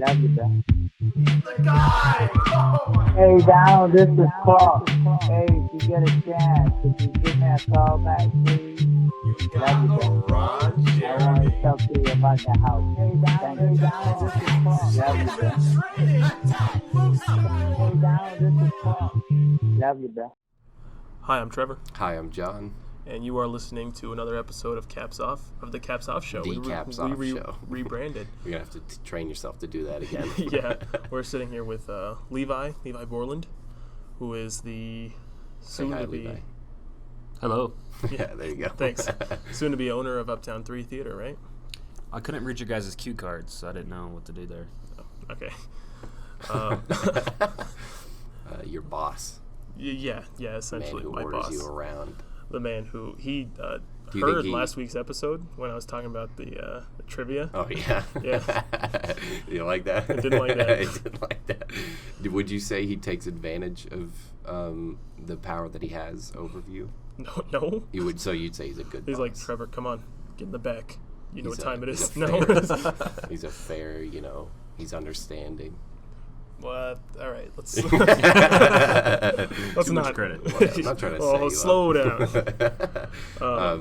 Love you, bro. Hey, Donald, this is Paul. Hey, if you get a chance, if you give me a call back, please. Love you, bro. I want to talk to you about the house. Hey, Donald, this is Paul. Love you, bro. Hey, Donald, this is Paul. Love you, bro. Hi, I'm Trevor. Hi, I'm John. And you are listening to another episode of the Caps Off Show. The Caps Off Show. Rebranded. You're going to have to train yourself to do that again. Yeah. We're sitting here with Levi Borland, who is the soon-to-be... Levi. Hello. Yeah, there you go. Thanks. Soon-to-be owner of Uptown 3 Theater, right? I couldn't read your guys' cue cards, so I didn't know what to do there. Oh, okay. Your boss. Yeah, essentially my boss. Man who orders you around. The man who heard last week's episode when I was talking about the trivia. Oh, yeah? Yeah. You like that? I didn't like that. I didn't like that. Would you say he takes advantage of the power that he has over you? No. You would, so you'd say he's a good He's boss. like, Trevor, come on, get in the back. You know what time it is. He's a fair, he's understanding. What? All right, let's Too much credit. Well, I'm not trying to say slow down.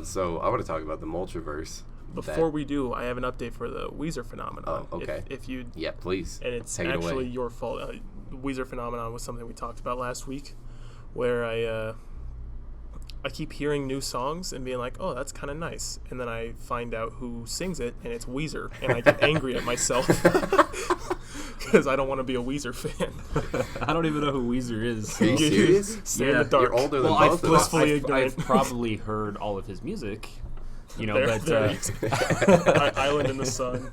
So I want to talk about the Mul-Trev-Erse. Before we do, I have an update for the Weezer phenomenon. Oh, okay. If you, yeah, please. And it's Take actually it away. your fault. Weezer phenomenon was something we talked about last week, where I keep hearing new songs and being like, oh, that's kind of nice, and then I find out who sings it, and it's Weezer, and I get angry at myself. Because I don't want to be a Weezer fan. I don't even know who Weezer is. Are you serious? Stay in the dark. You're older than both of us. I've probably heard all of his music, Island in the Sun.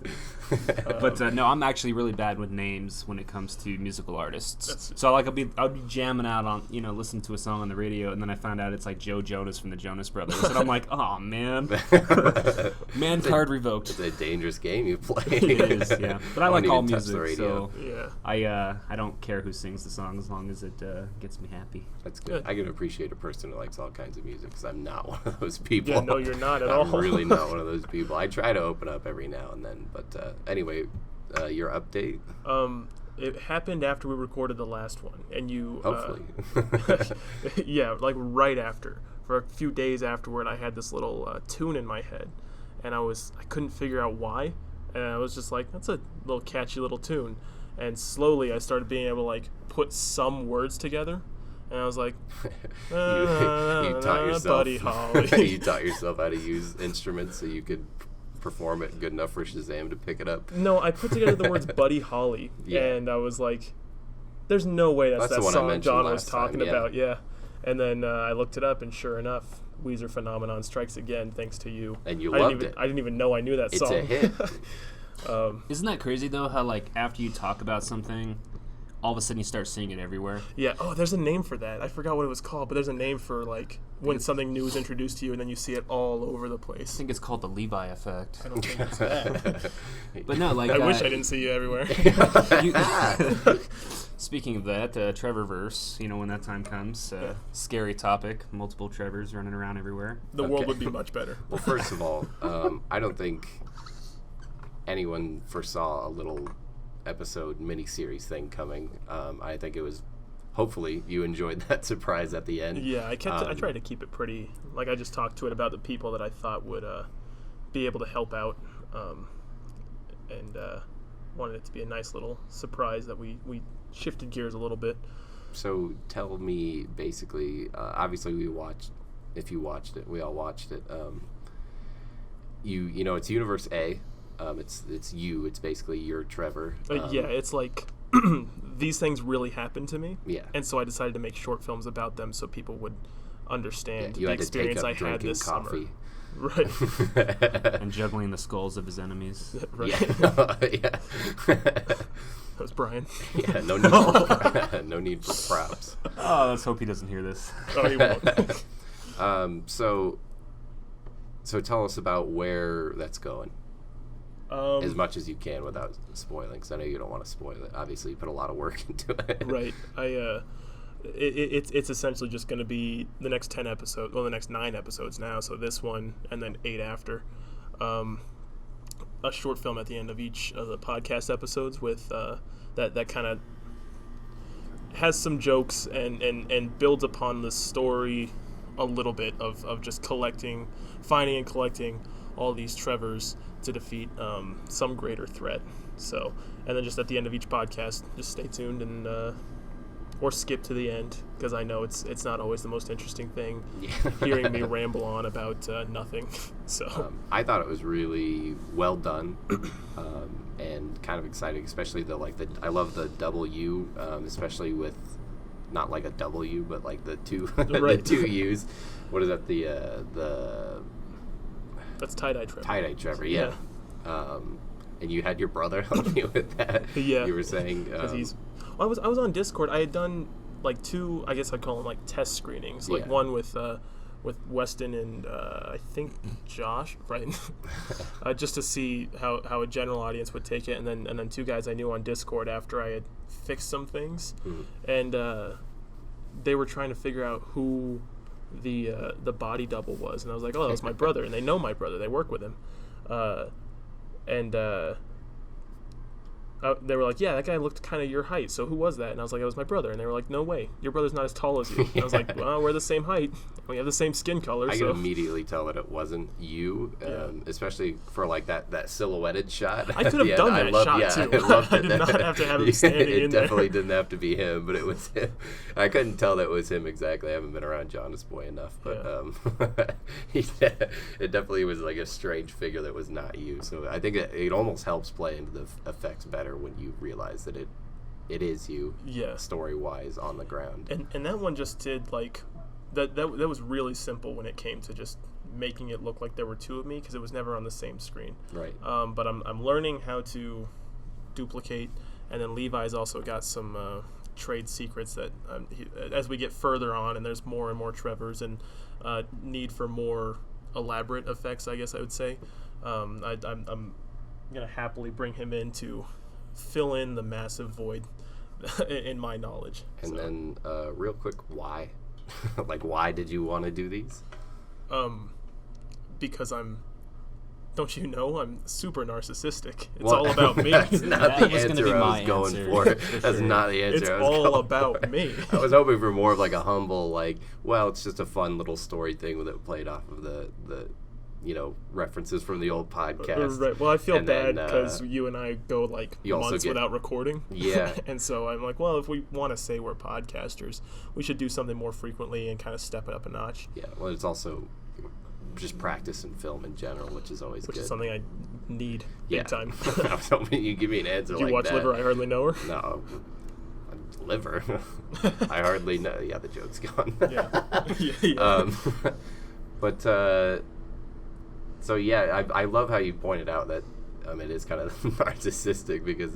No, I'm actually really bad with names when it comes to musical artists. So I'll be jamming out on, listening to a song on the radio, and then I found out it's like Joe Jonas from the Jonas Brothers, and I'm like, oh man, card revoked. It's a dangerous game you play. It is, yeah. But I like all music, so yeah. I don't care who sings the song as long as it gets me happy. That's good. I can appreciate a person who likes all kinds of music because I'm not one of those people. Yeah, no, you're not at all. I'm really not one of those people. I try to open up every now and then, but anyway, your update. It happened after we recorded the last one, and you hopefully yeah, like right after. For a few days afterward, I had this little tune in my head, and I couldn't figure out why, and I was just like, that's a little catchy little tune, and slowly I started being able to put some words together. And I was like, you taught yourself, Buddy Holly. You taught yourself how to use instruments so you could perform it good enough for Shazam to pick it up. No, I put together the words Buddy Holly, and I was like, there's no way that's that song John was talking about. Yeah. And then I looked it up, and sure enough, Weezer phenomenon strikes again, thanks to you. And you loved it. I didn't even know I knew that song. It's a hit. Isn't that crazy, though, how, after you talk about something, all of a sudden you start seeing it everywhere? Yeah. Oh, there's a name for that. I forgot what it was called, but there's a name for, when something new is introduced to you and then you see it all over the place. I think it's called the Levi effect. I don't think it's that. But no, I wish I didn't see you everywhere. Speaking of that, Trevor-verse, when that time comes, scary topic, multiple Trevors running around everywhere. The world would be much better. Well, first of all, I don't think anyone foresaw a little episode miniseries thing coming. I think it was, hopefully you enjoyed that surprise at the end. Yeah, I tried to keep it pretty, I just talked to it about the people that I thought would be able to help out, and wanted it to be a nice little surprise that we shifted gears a little bit. So tell me, basically, obviously we all watched it, it's Universe A. It's you. It's basically you're Trevor. Yeah, it's these things really happened to me. Yeah. And so I decided to make short films about them so people would understand the experience I had this coffee. Summer. Right. And juggling the skulls of his enemies. Right. Yeah. That was Brian. Yeah, no need for props. Oh, let's hope he doesn't hear this. Oh, he won't. So tell us about where that's going. As much as you can without spoiling, because I know you don't want to spoil it. Obviously, you put a lot of work into it. Right. It's essentially just going to be the next 10 episodes, the next 9 episodes now, so this one and then 8 after. a short film at the end of each of the podcast episodes with that kind of has some jokes and builds upon the story a little bit of just finding and collecting all these Trevors to defeat some greater threat. So, and then just at the end of each podcast, just stay tuned and or skip to the end, because I know it's not always the most interesting thing hearing me ramble on about nothing. So I thought it was really well done and kind of exciting, especially I love the W, especially with not like a W, but like the two the two U's. What is that? The that's tie-dye Trevor. Tie-dye Trevor, yeah. And you had your brother help you with that. Yeah. You were saying I was on Discord. I had done like 2, I guess I'd call them like test screenings. Like one with Weston and I think Josh, right? Just to see how a general audience would take it, and then 2 guys I knew on Discord after I had fixed some things, and they were trying to figure out who the body double was, and I was like, oh, that was my brother, and they know my brother. They work with him, and they were like, yeah, that guy looked kind of your height, so who was that? And I was like, it was my brother. And they were like, no way, your brother's not as tall as you. And I was like, well, we're the same height, we have the same skin color. I could immediately tell that it wasn't you, especially for like that silhouetted shot. I could have done that shot too. I did not have to have him standing in there. It definitely didn't have to be him, but it was him. I couldn't tell that it was him exactly. I haven't been around Jonas Boy enough, but it definitely was like a strange figure that was not you. So I think it almost helps play into the effects better when you realize that it is you, story-wise, on the ground. And that one just did like that was really simple when it came to just making it look like there were 2 of me, because it was never on the same screen. Right. But I'm learning how to duplicate, and then Levi's also got some trade secrets that as we get further on and there's more and more Trevors and need for more elaborate effects, I guess I would say, I'm gonna happily bring him in to fill in the massive void in my knowledge. And then real quick, why? Like, why did you want to do these? Because don't you know, I'm super narcissistic. It's all about me. That's not the answer I was going for. That's not the answer I was going for. It's all about me. I was hoping for more of like a humble, like, well, it's just a fun little story thing that played off of the references from the old podcast. Right. Well, I feel bad because you and I go like months without recording. Yeah. And so I'm like, well, if we want to say we're podcasters, we should do something more frequently and kind of step it up a notch. Yeah. Well, it's also just practice in film in general, which is always good. Which is something I need big time. I was hoping you'd give me an answer like that. Did you watch Liver? I Hardly Know Her? No. Liver? I hardly know. Yeah, the joke's gone. Yeah. But so yeah, I love how you pointed out that it is kind of narcissistic, because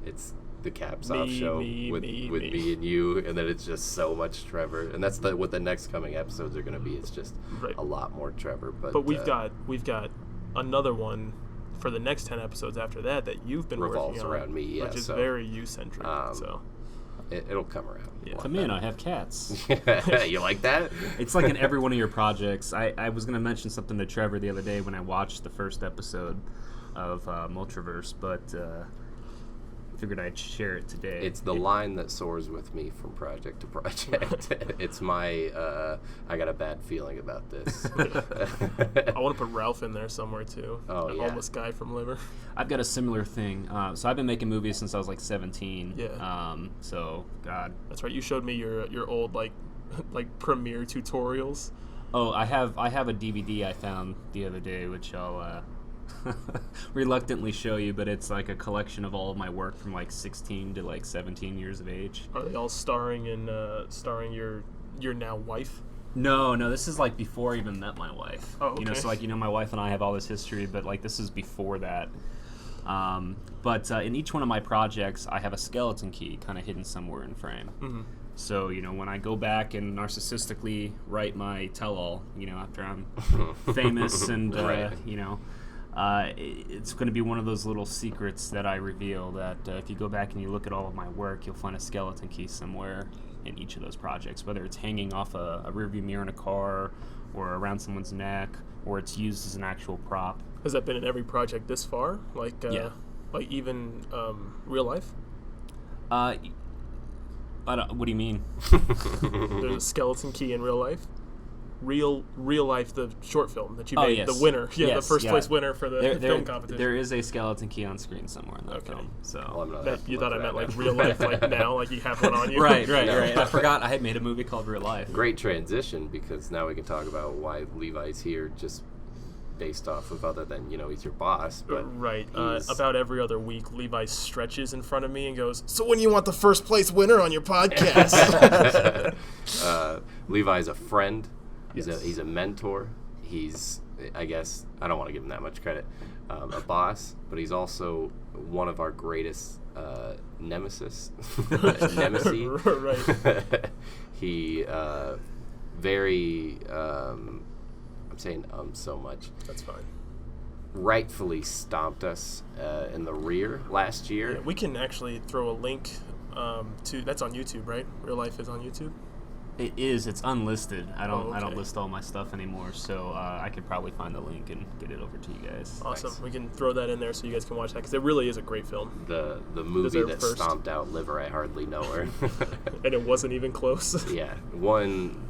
it's the Caps Off show with me and you, and then it's just so much Trevor, and that's what the next coming episodes are going to be. It's just a lot more Trevor. But we've got another one for the next 10 episodes after that you've been working on. Revolves around me, yeah. Which is very you-centric. It'll come around. Yeah. Come in, I have cats. You like that? It's like in every one of your projects. I was going to mention something to Trevor the other day when I watched the first episode of Mul-Trev-Erse, but figured I'd share it today. It's the line that soars with me from project to project. It's my, I got a bad feeling about this. I want to put Ralph in there somewhere, too. Oh, the homeless guy from Liver. I've got a similar thing. So I've been making movies since I was like 17. Yeah. So, God. That's right. You showed me your old, like Premiere tutorials. Oh, I have a DVD I found the other day, which I'll reluctantly show you, but it's like a collection of all of my work from like 16 to like 17 years of age. Are they all starring your now wife? No, this is like before I even met my wife. Oh, okay. So like, my wife and I have all this history, but like this is before that. But in each one of my projects, I have a skeleton key kind of hidden somewhere in frame. Mm-hmm. So, when I go back and narcissistically write my tell-all, after I'm famous and, it's going to be one of those little secrets that I reveal that if you go back and you look at all of my work, you'll find a skeleton key somewhere in each of those projects, whether it's hanging off a rearview mirror in a car or around someone's neck, or it's used as an actual prop. Has that been in every project this far? Like, Yeah. like even real life? I don't, what do you mean? There's a skeleton key in real life. Real life, the short film that you Oh, made, yes. the winner, the Yes, first yeah. place winner for the film competition. There is a skeleton key on screen somewhere in that Okay. film. So. Well, I'm not That, you thought I that meant like now. real life, like now, like you have one on you. Right. No. I forgot I had made a movie called Real Life. Great transition, because now we can talk about why Levi's here, just based off of other than, he's your boss. But Right. he's- About every other week, Levi stretches in front of me and goes, "So when do you want the first place winner on your podcast?" Levi's a friend. Yes. He's a mentor. He's, I guess, I don't want to give him that much credit, a boss, but he's also one of our greatest nemesis. Nemesis. Right. He very, I'm saying so much, That's fine. rightfully stomped us in the rear last year. Yeah, we can actually throw a link to that's on YouTube, right? Real Life is on YouTube. It is. It's unlisted. I don't okay. list all my stuff anymore, so I could probably find the link and get it over to you guys. Awesome. Nice. We can throw that in there so you guys can watch that, because it really is a great film. The movie Deserved that first. stomped out Liver, I Hardly Know Her. And it wasn't even close. Yeah, won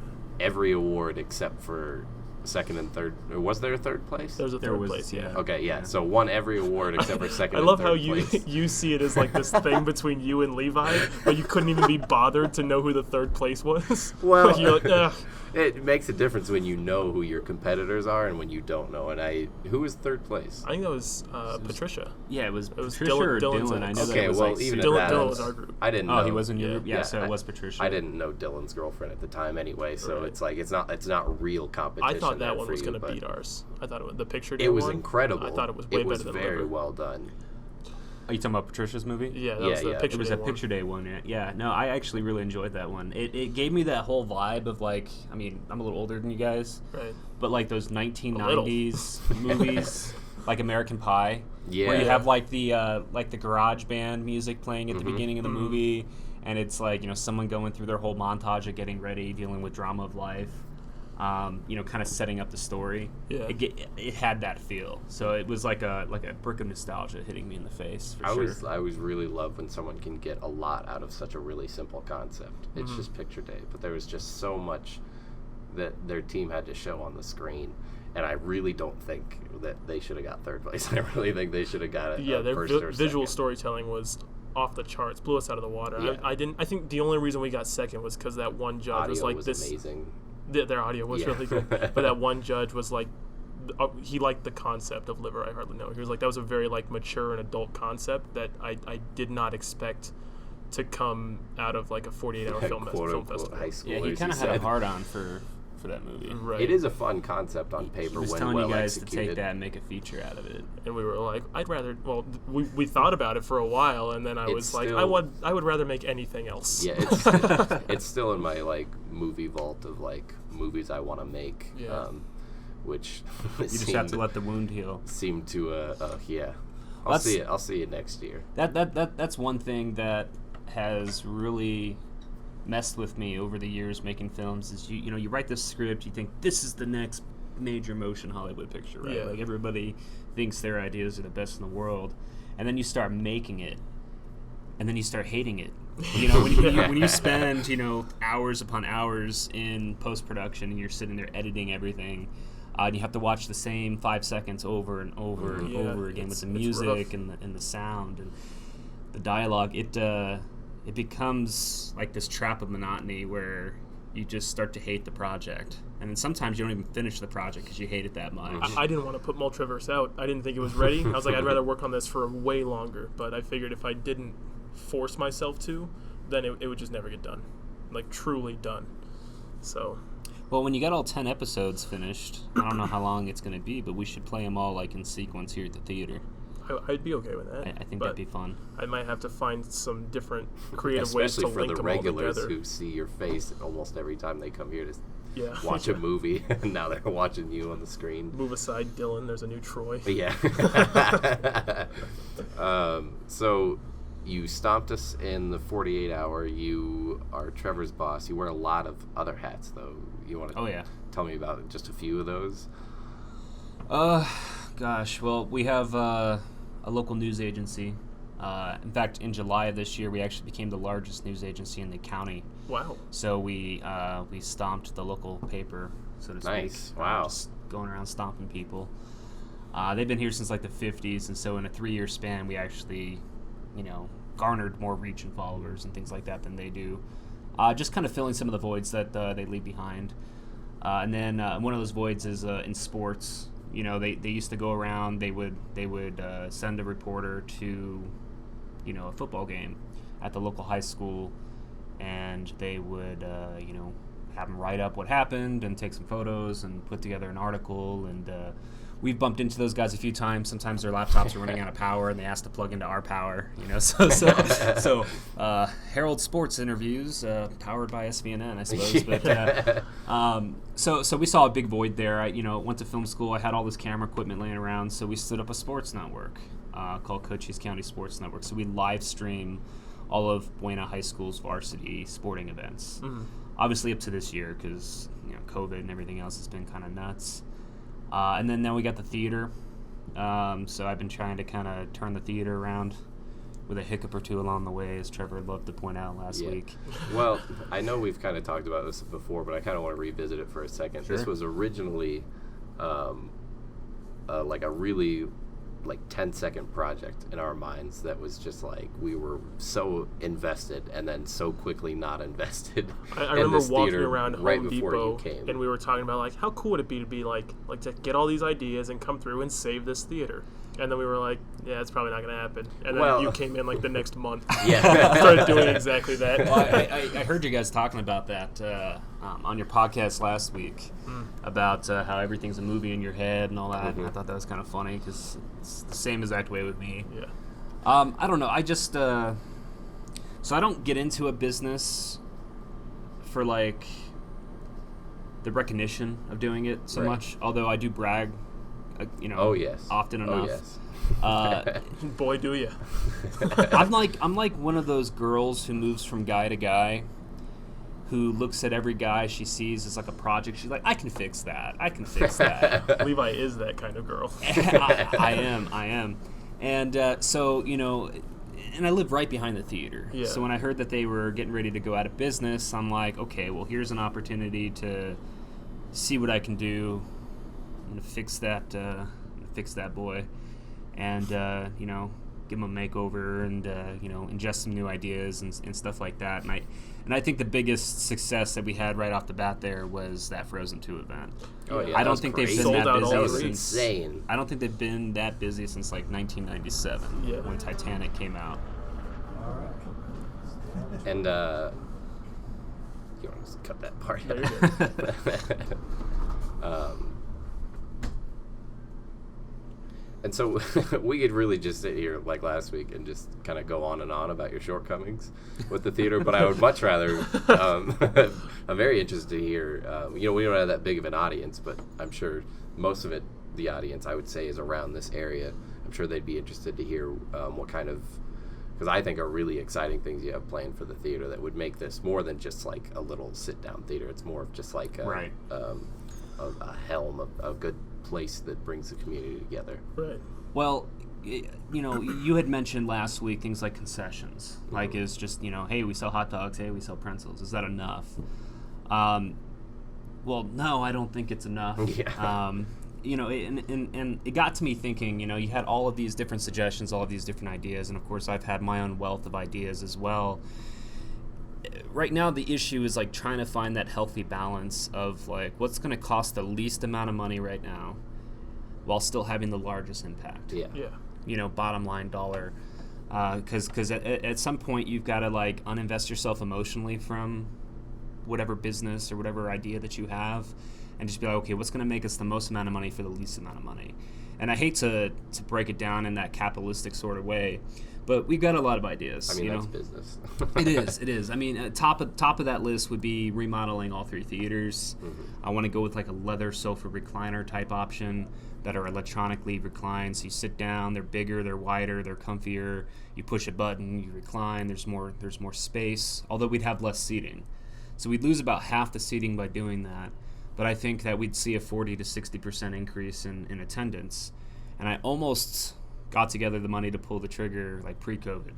every award except for second and third. Or was there a third place? There's a There third was, place, yeah. Okay, yeah. So won every award except for second I and love third how you place. you see it as like this thing between you and Levi, but you couldn't even be bothered to know who the third place was. Well, You're like, ugh. It makes a difference when you know who your competitors are and when you don't know. And who was third place? I think that was Patricia. Yeah, it was was Patricia Dylan- or Dylan's Dylan. in it. I know that Okay, it was well, like even Dylan- at that, Dylan was our group. I didn't know. Oh, he was in your Yeah. group? Yeah, so it was Patricia. I didn't know Dylan's girlfriend at the time anyway, so Right. it's like it's not real competition. I thought that there one for was you, going to but beat ours. I thought the picture day It was one, incredible. I thought it was way better than very Liver. well done. Are you talking about Patricia's movie? Yeah, that Yeah, was the yeah. picture It was day a one. picture day one. Yeah, no, I actually really enjoyed that one. It gave me that whole vibe of like, I mean, I'm a little older than you guys, Right. but like those 1990s movies, like American Pie, Yeah. where you have like the garage band music playing at the Mm-hmm. beginning of the movie, and it's like someone going through their whole montage of getting ready, dealing with drama of life. Kind of setting up the story. Yeah. It had that feel. So it was like a brick of nostalgia hitting me in the face. For I sure. always really love when someone can get a lot out of such a really simple concept. It's Mm-hmm. just picture day, but there was just so much that their team had to show on the screen, and I really don't think that they should have got third place. I really think they should have got it. Yeah, their first or visual second. storytelling was off the charts, blew us out of the water. Yeah. I think the only reason we got second was because that one judge was Audio like was this. amazing. Their audio was Yeah. really good, but that one judge was like, he liked the concept of Liver, I Hardly Know. He was like, that was a very like mature and adult concept that I did not expect to come out of like a 48-hour film Quote-unquote festival. high schoolers. Yeah, he kind of had a said. hard on for that movie. Right. It is a fun concept on He paper was when telling well you guys executed. to take that and make a feature out of it. And we were like, we thought about it for a while, and then I It's was like, still- I would rather make anything else. Yeah, it's still in my like movie vault of like movies I want to make. Yeah. Which You just have to let the wound heal. seem to yeah. I'll That's- see it. I'll see it next year. That's one thing that has really messed with me over the years making films is you write this script, you think this is the next major motion Hollywood picture, right? Yeah. Like everybody thinks their ideas are the best in the world, and then you start making it, and then you start hating it. When you spend hours upon hours in post production and you're sitting there editing everything. And you have to watch the same 5 seconds over and over and Yeah, over again with the it's music rough. and the sound and the dialogue. It becomes like this trap of monotony where you just start to hate the project, and then sometimes you don't even finish the project because you hate it that much. I didn't want to put Mul-Trev-Erse out. I didn't think it was ready. I was like, I'd rather work on this for way longer. But I figured if I didn't force myself to, then it would just never get done, like truly done. So. Well, when you got all 10 episodes finished, I don't know how long it's going to be, but we should play them all like in sequence here at the theater. I'd be okay with that. I think but that'd be fun. I might have to find some different creative ways to Especially for link the them all regulars together. who see your face almost every time they come here to Yeah. watch a movie, and now they're watching you on the screen. Move aside, Dylan. There's a new Troy. But yeah. So you stomped us in the 48 hour. You are Trevor's boss. You wear a lot of other hats, though. You want to Oh, yeah. tell me about just a few of those. Gosh, well, we have a local news agency. In fact, in July of this year, we actually became the largest news agency in the county. Wow. So we stomped the local paper, so to speak. Nice. Wow. Just going around stomping people. They've been here since like the 50s, and so in a 3-year span, we actually, garnered more reach and followers and things like that than they do. Just kind of filling some of the voids that they leave behind. And then one of those voids is in sports. They used to go around. They would send a reporter to, a football game at the local high school, and they would have them write up what happened and take some photos and put together an article. And we've bumped into those guys a few times. Sometimes their laptops are running out of power, and they ask to plug into our power. So Herald Sports interviews powered by SVNN, I suppose. But so we saw a big void there. I went to film school. I had all this camera equipment laying around, so we stood up a sports network called Cochise County Sports Network. So we live stream all of Buena High School's varsity sporting events. Mm-hmm. Obviously up to this year because COVID and everything else has been kind of nuts. And then now we got the theater. So I've been trying to kind of turn the theater around with a hiccup or two along the way, as Trevor loved to point out last week. Well, I know we've kind of talked about this before, but I kind of want to revisit it for a second. Sure. This was originally like a really 10-second project in our minds that was just like we were so invested and then so quickly not invested. I remember walking around right Home Depot and we were talking about like how cool would it be to be like to get all these ideas and come through and save this theater. And then we were like, yeah, it's probably not going to happen. And then you came in like the next month. Yeah. Started doing exactly that. Well, I heard you guys talking about that on your podcast last week about how everything's a movie in your head and all that. Mm-hmm. And I thought that was kind of funny because it's the same exact way with me. Yeah. I don't know. I just so I don't get into a business for like the recognition of doing it so much. Although I do brag. Oh yes. Often enough. Oh yes. Boy, do you! I'm like one of those girls who moves from guy to guy, who looks at every guy she sees as like a project. She's like, I can fix that. I can fix that. Levi is that kind of girl. I am, and so and I live right behind the theater. Yeah. So when I heard that they were getting ready to go out of business, I'm like, okay, well here's an opportunity to see what I can do. I'm gonna fix that boy, and give him a makeover and ingest some new ideas and stuff like that. And I think the biggest success that we had right off the bat there was that Frozen 2 event. Oh yeah, I don't think they've been that busy since. Insane. I don't think they've been that busy since like 1997 when Titanic came out. And you want to cut that part? And so we could really just sit here like last week and just kind of go on and on about your shortcomings with the theater, but I would much rather, I'm very interested to hear, we don't have that big of an audience, but I'm sure most of it, the audience, I would say, is around this area. I'm sure they'd be interested to hear what kind of, because I think are really exciting things you have planned for the theater that would make this more than just like a little sit-down theater. It's more of just like a helm, a good place that brings the community together. Right. Well, you had mentioned last week things like concessions. Like is just, hey, we sell hot dogs, hey, we sell pretzels. Is that enough? Well, no, I don't think it's enough. Yeah. And it got to me thinking, you had all of these different suggestions, all of these different ideas, and of course I've had my own wealth of ideas as well. Right now the issue is like trying to find that healthy balance of like what's going to cost the least amount of money right now while still having the largest impact. Yeah. Bottom line dollar. Because at some point you've got to like uninvest yourself emotionally from whatever business or whatever idea that you have and just be like, okay, what's going to make us the most amount of money for the least amount of money? And I hate to break it down in that capitalistic sort of way, but we've got a lot of ideas. I mean, that's business. It is. I mean, top of that list would be remodeling all 3 theaters. Mm-hmm. I want to go with like a leather sofa recliner type option that are electronically reclined. So you sit down, they're bigger, they're wider, they're comfier. You push a button, you recline. There's more space. Although we'd have less seating, so we'd lose about half the seating by doing that. but I think that we'd see a 40 to 60% increase in attendance. And I almost got together the money to pull the trigger like pre-COVID,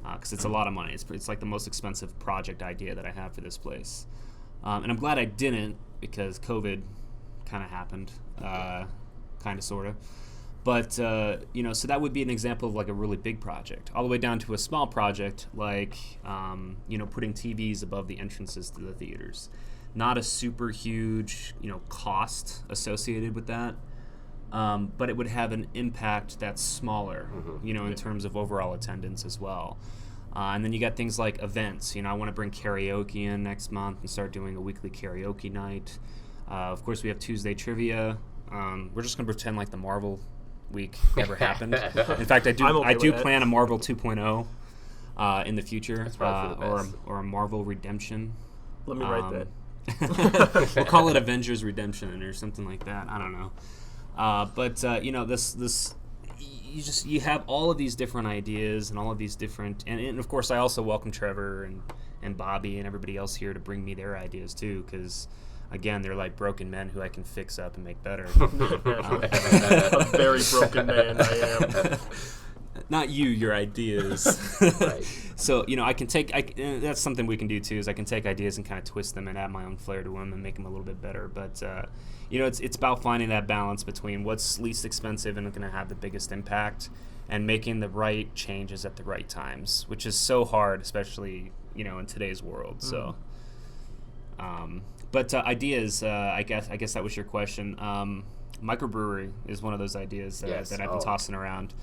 because it's a lot of money. It's like the most expensive project idea that I have for this place. And I'm glad I didn't, because COVID kind of happened, kind of, sort of. But, so that would be an example of like a really big project, all the way down to a small project like, putting TVs above the entrances to the theaters. Not a super huge, cost associated with that, but it would have an impact that's smaller, in terms of overall attendance as well. And then you got things like events. I want to bring karaoke in next month and start doing a weekly karaoke night. Of course, we have Tuesday trivia. We're just going to pretend like the Marvel week never happened. In fact, I do plan a Marvel 2.0 in the future, or a Marvel Redemption. Let me write that. We'll call it Avengers Redemption or something like that. I don't know. But you have all of these different ideas and all of these different, and of course I also welcome Trevor and Bobby and everybody else here to bring me their ideas too, because again, they're like broken men who I can fix up and make better. A very broken man I am. Not you, your ideas. Right. So, I can that's something we can do too, is I can take ideas and kind of twist them and add my own flair to them and make them a little bit better. But, it's about finding that balance between what's least expensive and going to have the biggest impact, and making the right changes at the right times, which is so hard, especially, in today's world. So, but ideas, I guess that was your question. Microbrewery is one of those ideas that I've been tossing around.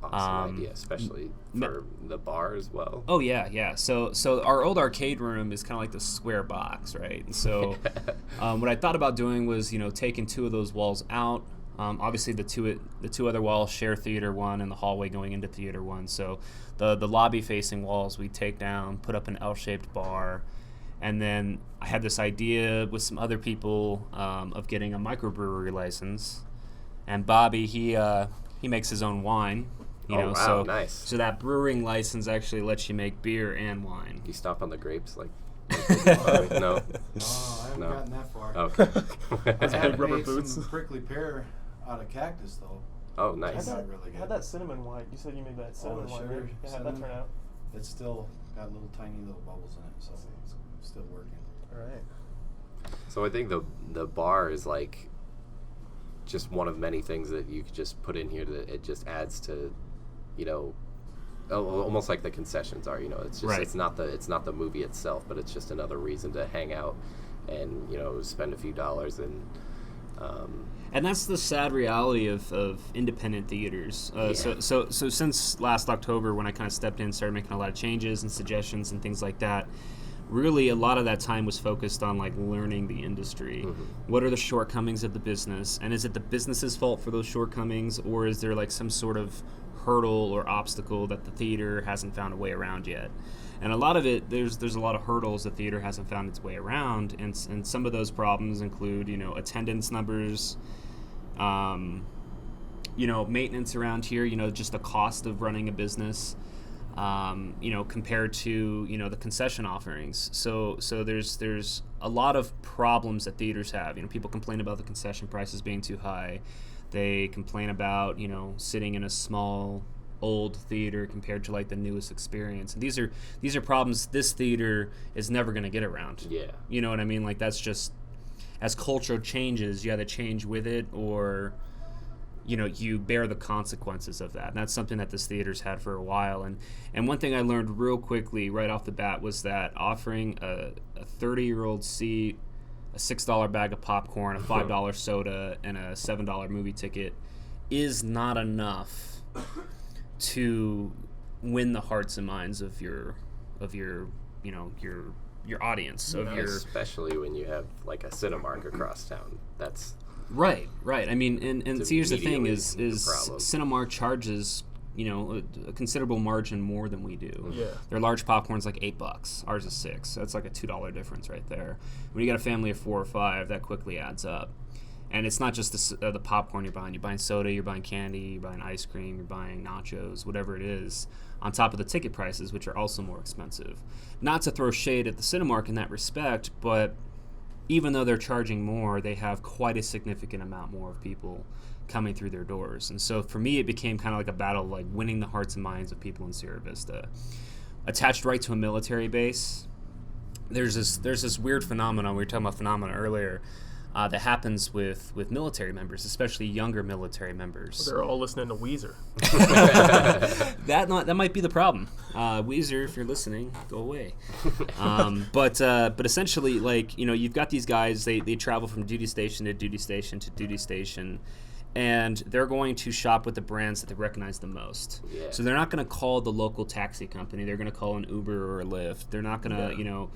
Awesome idea, especially for the bar as well. Oh yeah. So our old arcade room is kind of like the square box, right? And so what I thought about doing was, taking two of those walls out. Obviously the two other walls share theater one and the hallway going into theater one. So the lobby facing walls we take down, put up an L-shaped bar, and then I had this idea with some other people of getting a microbrewery license. And Bobby, he makes his own wine. Wow, nice. So that brewing license actually lets you make beer and wine. You stomp on the grapes no. Oh, I haven't gotten that far. Okay. I have rubber made boots. some prickly pear out of cactus though. Oh, nice. That's really good. How'd that cinnamon wine? You said you made that cinnamon wine. sugar, Yeah, how'd that turn out? It's still got little tiny little bubbles in it, so it's still working. All right. So I think the bar is like just one of many things that you could just put in here that it just adds to, almost like the concessions are. It's just right. it's not the movie itself, but it's just another reason to hang out and spend a few dollars and that's the sad reality of independent theaters. So since last October, when I kind of stepped in, started making a lot of changes and suggestions and things like that, really a lot of that time was focused on like learning the industry. What are the shortcomings of the business, and is it the business's fault for those shortcomings, or is there like some sort of hurdle or obstacle that the theater hasn't found a way around yet? And a lot of it, there's a lot of hurdles the theater hasn't found its way around, and some of those problems include attendance numbers, maintenance around here, just the cost of running a business, compared to the concession offerings. So there's a lot of problems that theaters have. People complain about the concession prices being too high. They complain about sitting in a small old theater compared to like the newest experience. And these are problems this theater is never going to get around. Yeah. You know what I mean? Like, that's just, as culture changes, you either change with it or you bear the consequences of that. And that's something that this theater's had for a while. And one thing I learned real quickly right off the bat was that offering a 30-year-old seat, a $6 bag of popcorn, a $5 soda, and a $7 movie ticket is not enough to win the hearts and minds of your audience, especially when you have like a Cinemark across town. That's right. I mean, and see, here's the thing: is problem. Cinemark charges a considerable margin more than we do. Yeah. Their large popcorn's like $8. Ours is $6. So that's like a $2 difference right there. When you got a family of 4 or 5, that quickly adds up. And it's not just the popcorn you're buying. You're buying soda, you're buying candy, you're buying ice cream, you're buying nachos, whatever it is, on top of the ticket prices, which are also more expensive. Not to throw shade at the Cinemark in that respect, but even though they're charging more, they have quite a significant amount more of people coming through their doors. And so for me, it became kind of like a battle of like winning the hearts and minds of people in Sierra Vista. Attached right to a military base, there's this weird phenomenon, we were talking about phenomena earlier, that happens with military members, especially younger military members. They're all listening to Weezer. That might be the problem. Weezer, if you're listening, go away. But essentially, like, you know, you've got these guys. They travel from duty station to duty station to duty station, and they're going to shop with the brands that they recognize the most. Yeah. So they're not going to call the local taxi company. They're going to call an Uber or a Lyft. They're not going to, you know,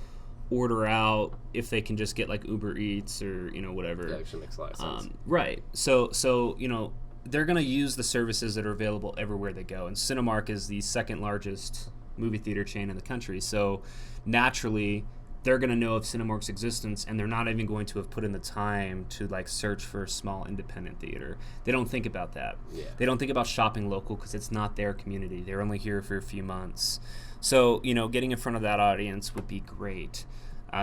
order out if they can just get like Uber Eats or, you know, whatever. That actually makes a lot of sense. Right. So you know, they're going to use the services that are available everywhere they go. And Cinemark is the second largest movie theater chain in the country. So naturally, they're going to know of Cinemark's existence, and they're not even going to have put in the time to like search for a small independent theater. They don't think about that. Yeah. They don't think about shopping local because it's not their community. They're only here for a few months. So, you know, getting in front of that audience would be great.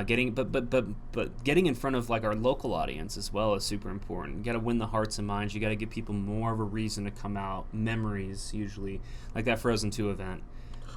Getting in front of like our local audience as well is super important. You got to win the hearts and minds. You got to give people more of a reason to come out. Memories, usually, like that Frozen 2 event.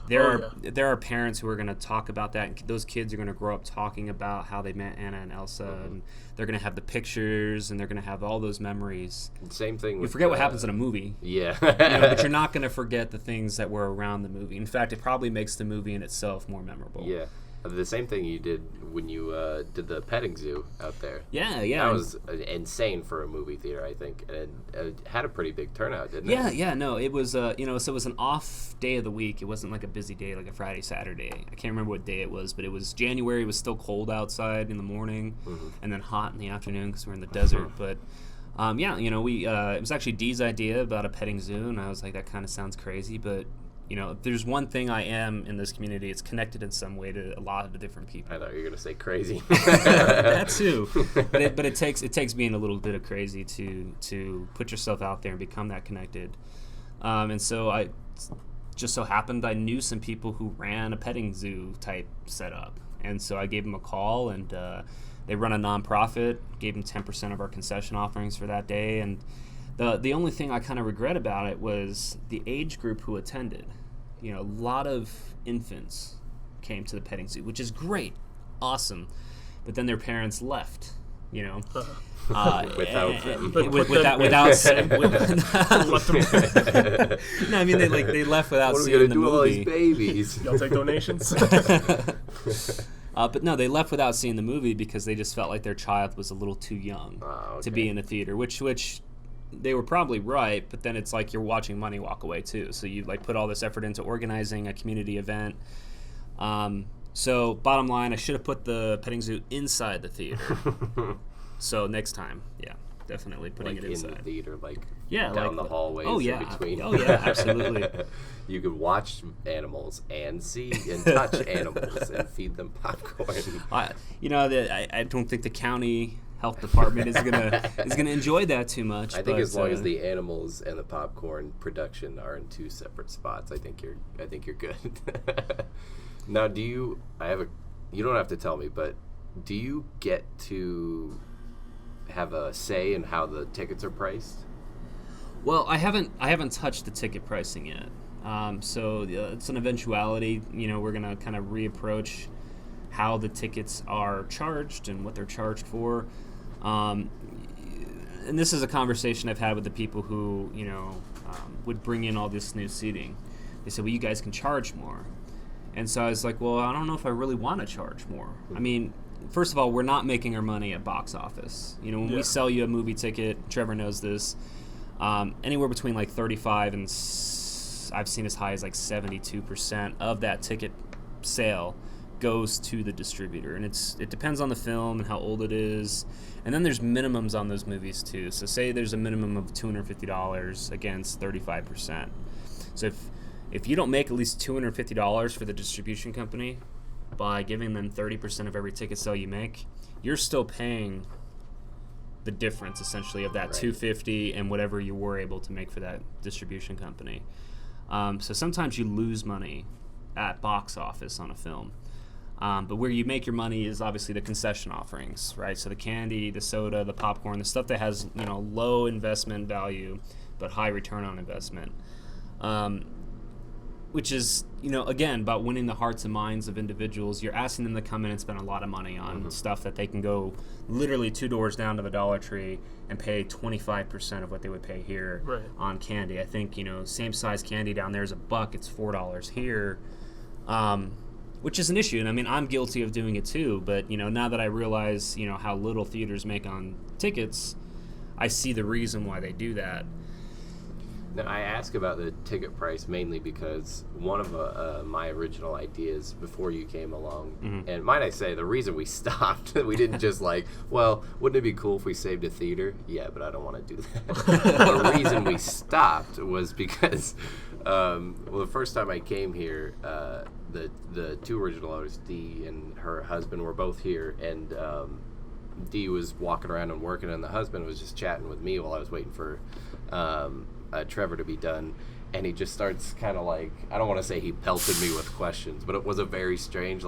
There are parents who are going to talk about that, and those kids are going to grow up talking about how they met Anna and Elsa, and they're going to have the pictures, and they're going to have all those memories. Same thing with... You forget what happens in a movie. Yeah. But you're not going to forget the things that were around the movie. In fact, it probably makes the movie in itself more memorable. Yeah. The same thing you did when you did the petting zoo out there. Yeah. That was insane for a movie theater, I think, and it had a pretty big turnout, didn't it? Yeah. No, it was so it was an off day of the week. It wasn't like a busy day, like a Friday, Saturday. I can't remember what day it was, but it was January. It was still cold outside in the morning, and then hot in the afternoon because we're in the desert. But we it was actually Dee's idea about a petting zoo, and I was like, that kind of sounds crazy, but. You know, if there's one thing I am in this community, it's connected in some way to a lot of different people. I thought you were going to say crazy. That too. But it takes being a little bit of crazy to put yourself out there and become that connected. And so I just so happened I knew some people who ran a petting zoo type setup. And so I gave them a call, and they run a nonprofit, gave them 10% of our concession offerings for that day. And the only thing I kind of regret about it was the age group who attended. You know, a lot of infants came to the petting zoo, which is great, awesome. But then their parents left, you know. Without them. No, I mean they left without seeing the movie. What are we gonna do with all these babies? Y'all take donations? But no, they left without seeing the movie because they just felt like their child was a little too young to be in a theater, which they were probably right, but then it's like you're watching money walk away too. So you like put all this effort into organizing a community event. So bottom line, I should have put the petting zoo inside the theater. So next time, yeah, definitely putting it inside. In the theater, down like the hallways in between. Oh yeah, absolutely. You could watch animals and see and touch animals and feed them popcorn. I don't think the county health department is gonna enjoy that too much. I think as long as the animals and the popcorn production are in two separate spots, I think you're good. Now, you don't have to tell me, but do you get to have a say in how the tickets are priced? Well, I haven't touched the ticket pricing yet. So it's an eventuality. You know, we're gonna kind of reapproach how the tickets are charged and what they're charged for. And this is a conversation I've had with the people who, would bring in all this new seating. They said, well, you guys can charge more. And so I was like, well, I don't know if I really want to charge more. I mean, first of all, we're not making our money at box office. You know, when we sell you a movie ticket, Trevor knows this, anywhere between like 35 and I've seen as high as like 72% of that ticket sale goes to the distributor, and it depends on the film and how old it is, and then there's minimums on those movies too. So say there's a minimum of $250 against 35%. So if you don't make at least $250 for the distribution company by giving them 30% of every ticket sale you make, you're still paying the difference essentially of that $250 and whatever you were able to make for that distribution company. So sometimes you lose money at box office on a film. But where you make your money is obviously the concession offerings, right? So the candy, the soda, the popcorn, the stuff that has, low investment value but high return on investment. Which is, again, about winning the hearts and minds of individuals. You're asking them to come in and spend a lot of money on stuff that they can go literally 2 doors down to the Dollar Tree and pay 25% of what they would pay here on candy. I think, same size candy down there is $1. It's $4 here, which is an issue. And I mean, I'm guilty of doing it too. But, now that I realize, how little theaters make on tickets, I see the reason why they do that. Now, I ask about the ticket price mainly because one of my original ideas before you came along, and might I say, the reason we stopped, we didn't just wouldn't it be cool if we saved a theater? Yeah, but I don't want to do that. The reason we stopped was because, the first time I came here, the 2 original owners, Dee and her husband, were both here, and Dee was walking around and working, and the husband was just chatting with me while I was waiting for Trevor to be done, and he just starts kind of I don't want to say he pelted me with questions, but it was a very strange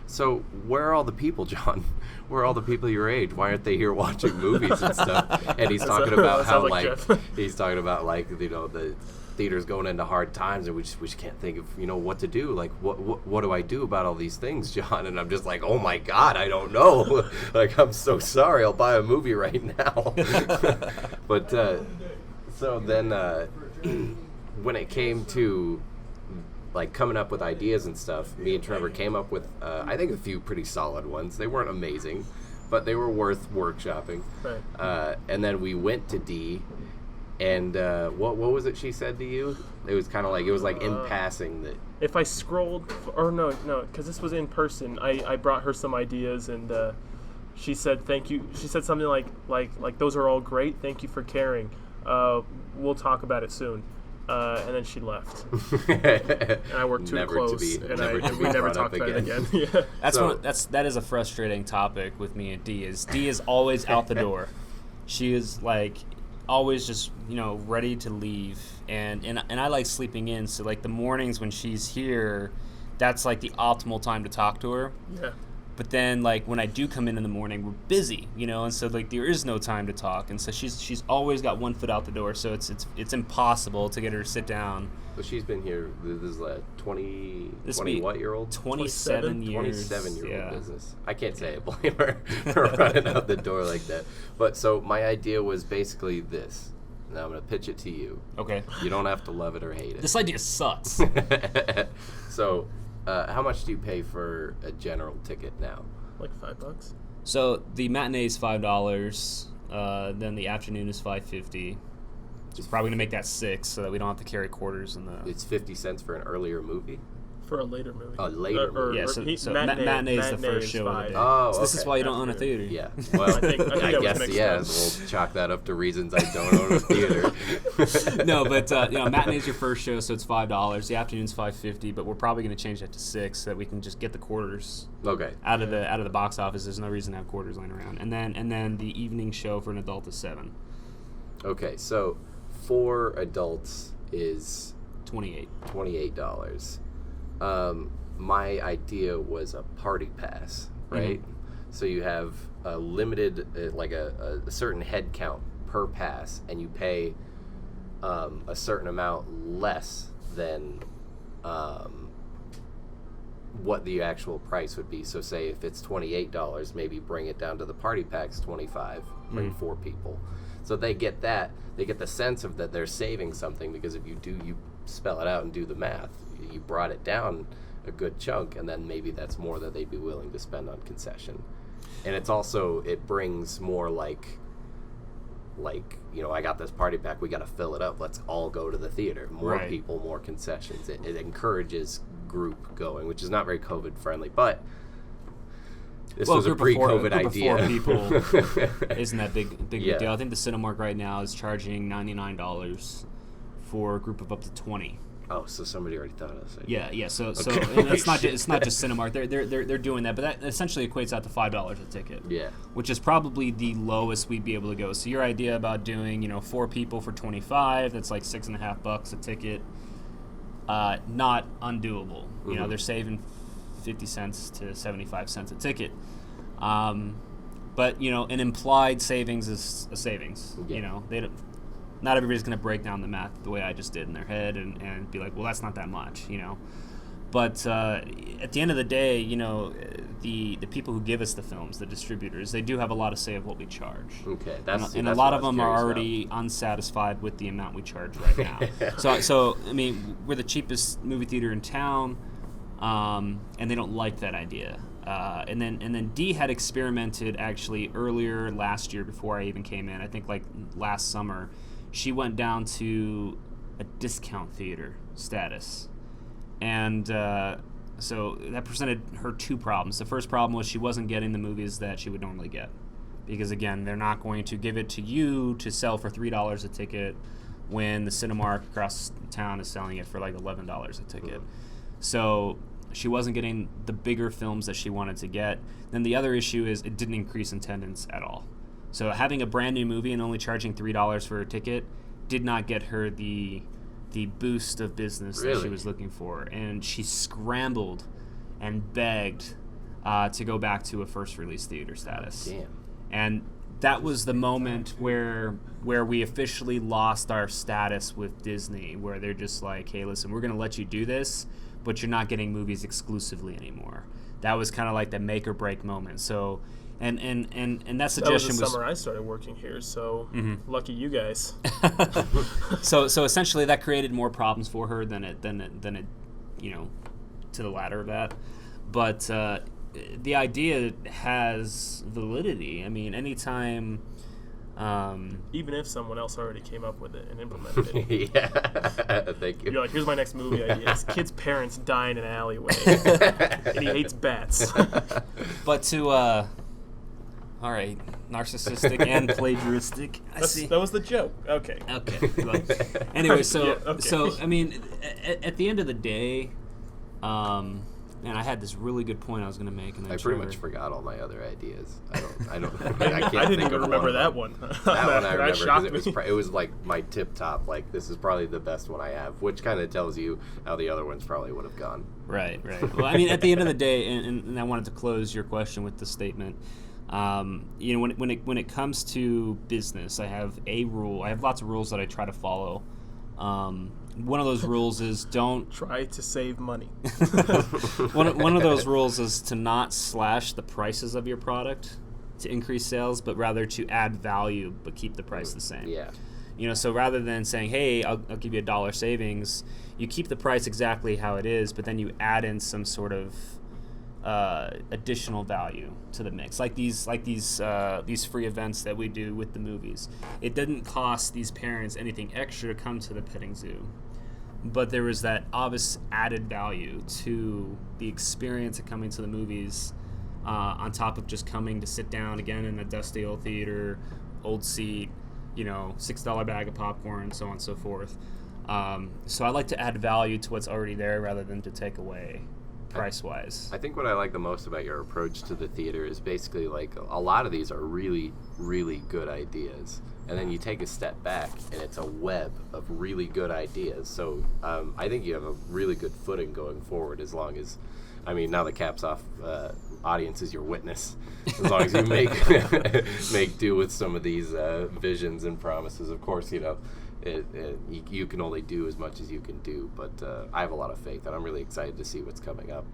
so where are all the people, John? Where are all the people your age? Why aren't they here watching movies and stuff? And he's talking about how he's talking about the theater's going into hard times, and we just can't think of what to do. What do I do about all these things, John? And I'm just oh my God, I don't know. I'm so sorry. I'll buy a movie right now. But so then when it came to coming up with ideas and stuff, me and Trevor came up with I think a few pretty solid ones. They weren't amazing, but they were worth workshopping. Right. And then we went to Dee. And what was it she said to you? It was kind of it was in passing that... If I scrolled... Or no, because this was in person. I brought her some ideas, and she said, thank you. She said something like those are all great. Thank you for caring. We'll talk about it soon. And then she left. And I worked too close, and we never talked about it again. Yeah. That is a frustrating topic with me and Dee. Dee is always out the door. She is always just ready to leave, and I like sleeping in, so the mornings when she's here, that's the optimal time to talk to her. Yeah. But then when I do come in the morning, we're busy, and so there is no time to talk, and so she's always got one foot out the door, so it's impossible to get her to sit down. But she's been here. This is 20 what year old? 27 years. 27-year-old business. I can't say I blame her for running out the door like that. But so my idea was basically this. Now I'm going to pitch it to you. Okay. You don't have to love it or hate it. This idea sucks. So, how much do you pay for a general ticket now? $5. So the matinee is $5. Then the afternoon is $5.50. It's probably going to make that $6 so that we don't have to carry quarters in the... It's 50 cents for an earlier movie? For a later movie. A later movie. Yeah, so matinee is the first show of the day. Oh, so this is why you don't own a theater. Yeah. Well, I guess, we'll chalk that up to reasons I don't own a theater. No, but, matinee is your first show, so it's $5. The afternoon's $5.50, but we're probably going to change that to $6 so that we can just get the quarters out of the box office. There's no reason to have quarters laying around. And then the evening show for an adult is $7. Okay, so for adults is $28. My idea was a party pass, right? Mm-hmm. So you have a limited, a certain head count per pass, and you pay a certain amount less than what the actual price would be. So say if it's $28, maybe bring it down to the party packs $25, bring 4 people. So they get that. They get the sense of that they're saving something, because if you spell it out and do the math, you brought it down a good chunk, and then maybe that's more that they'd be willing to spend on concession. And it's also, it brings more I got this party pack, we got to fill it up, let's all go to the theater. More people, more concessions. It encourages group going, which is not very COVID friendly, but this was a pre-COVID idea. A group of 4 people isn't that big deal. I think the Cinemark right now is charging $99 for a group of up to 20. Oh, so somebody already thought of it. Yeah. So and it's not just Cinemark. They're doing that, but that essentially equates out to $5 a ticket. Yeah. Which is probably the lowest we'd be able to go. So your idea about doing 4 people for $25, that's $6.50 a ticket. Not undoable. Mm-hmm. They're saving 50 cents to 75 cents a ticket. But, an implied savings is a savings. Yeah. Not everybody's going to break down the math the way I just did in their head and be like, well, that's not that much, But at the end of the day, the people who give us the films, the distributors, they do have a lot of say of what we charge. Okay, And a lot of them are already unsatisfied with the amount we charge right now. So I mean, we're the cheapest movie theater in town, and they don't like that idea. And then Dee had experimented actually earlier last year before I even came in. I think like last summer, she went down to a discount theater status. And so that presented her two problems. The first problem was she wasn't getting the movies that she would normally get. Because, again, they're not going to give it to you to sell for $3 a ticket when the Cinemark across town is selling it for like $11 a ticket. So she wasn't getting the bigger films that she wanted to get. Then the other issue is it didn't increase attendance at all. So having a brand new movie and only charging $3 for a ticket did not get her the boost of business that she was looking for, and she scrambled and begged to go back to a first release theater status. Damn. And that was the moment where we officially lost our status with Disney, where they're just like, hey, listen, we're going to let you do this, but you're not getting movies exclusively anymore. That was kind of like the make or break moment. So and that suggestion that was the summer I started working here, so lucky you guys. So essentially that created more problems for her than it to the latter of that. But the idea has validity. I mean, anytime even if someone else already came up with it and implemented it. Yeah. Thank you. You're like, here's my next movie idea. This kid's parents die in an alleyway and he hates bats. But to all right, narcissistic and plagiaristic. That was the joke. Okay. Well, anyway, so Yeah, okay. so I mean, at the end of the day, man, I had this really good point I was going to make, and then I pretty much forgot all my other ideas. I can't I didn't think even of remember one. that one. That one I That remember shocked because me. it was like my tip top. Like, this is probably the best one I have, which kind of tells you how the other ones probably would have gone. Right. Well, I mean, at the end of the day, and I wanted to close your question with the statement. When it comes to business, I have a rule. I have lots of rules that I try to follow. One of those rules is don't try to save money. one of those rules is to not slash the prices of your product to increase sales, but rather to add value but keep the price the same. Yeah. So rather than saying, hey, I'll give you $1 savings, you keep the price exactly how it is, but then you add in some sort of additional value to the mix, like these free events that we do with the movies. It didn't cost these parents anything extra to come to the petting zoo, but there was that obvious added value to the experience of coming to the movies, on top of just coming to sit down again in a dusty old theater, old seat, $6 bag of popcorn, so on and so forth. So I like to add value to what's already there rather than to take away price-wise. I think what I like the most about your approach to the theater is basically like a lot of these are really, really good ideas. And then you take a step back and it's a web of really good ideas. So I think you have a really good footing going forward as long as, now the cap's off, audience is your witness. As long as you make do with some of these visions and promises. Of course, you can only do as much as you can do, but I have a lot of faith, and I'm really excited to see what's coming up.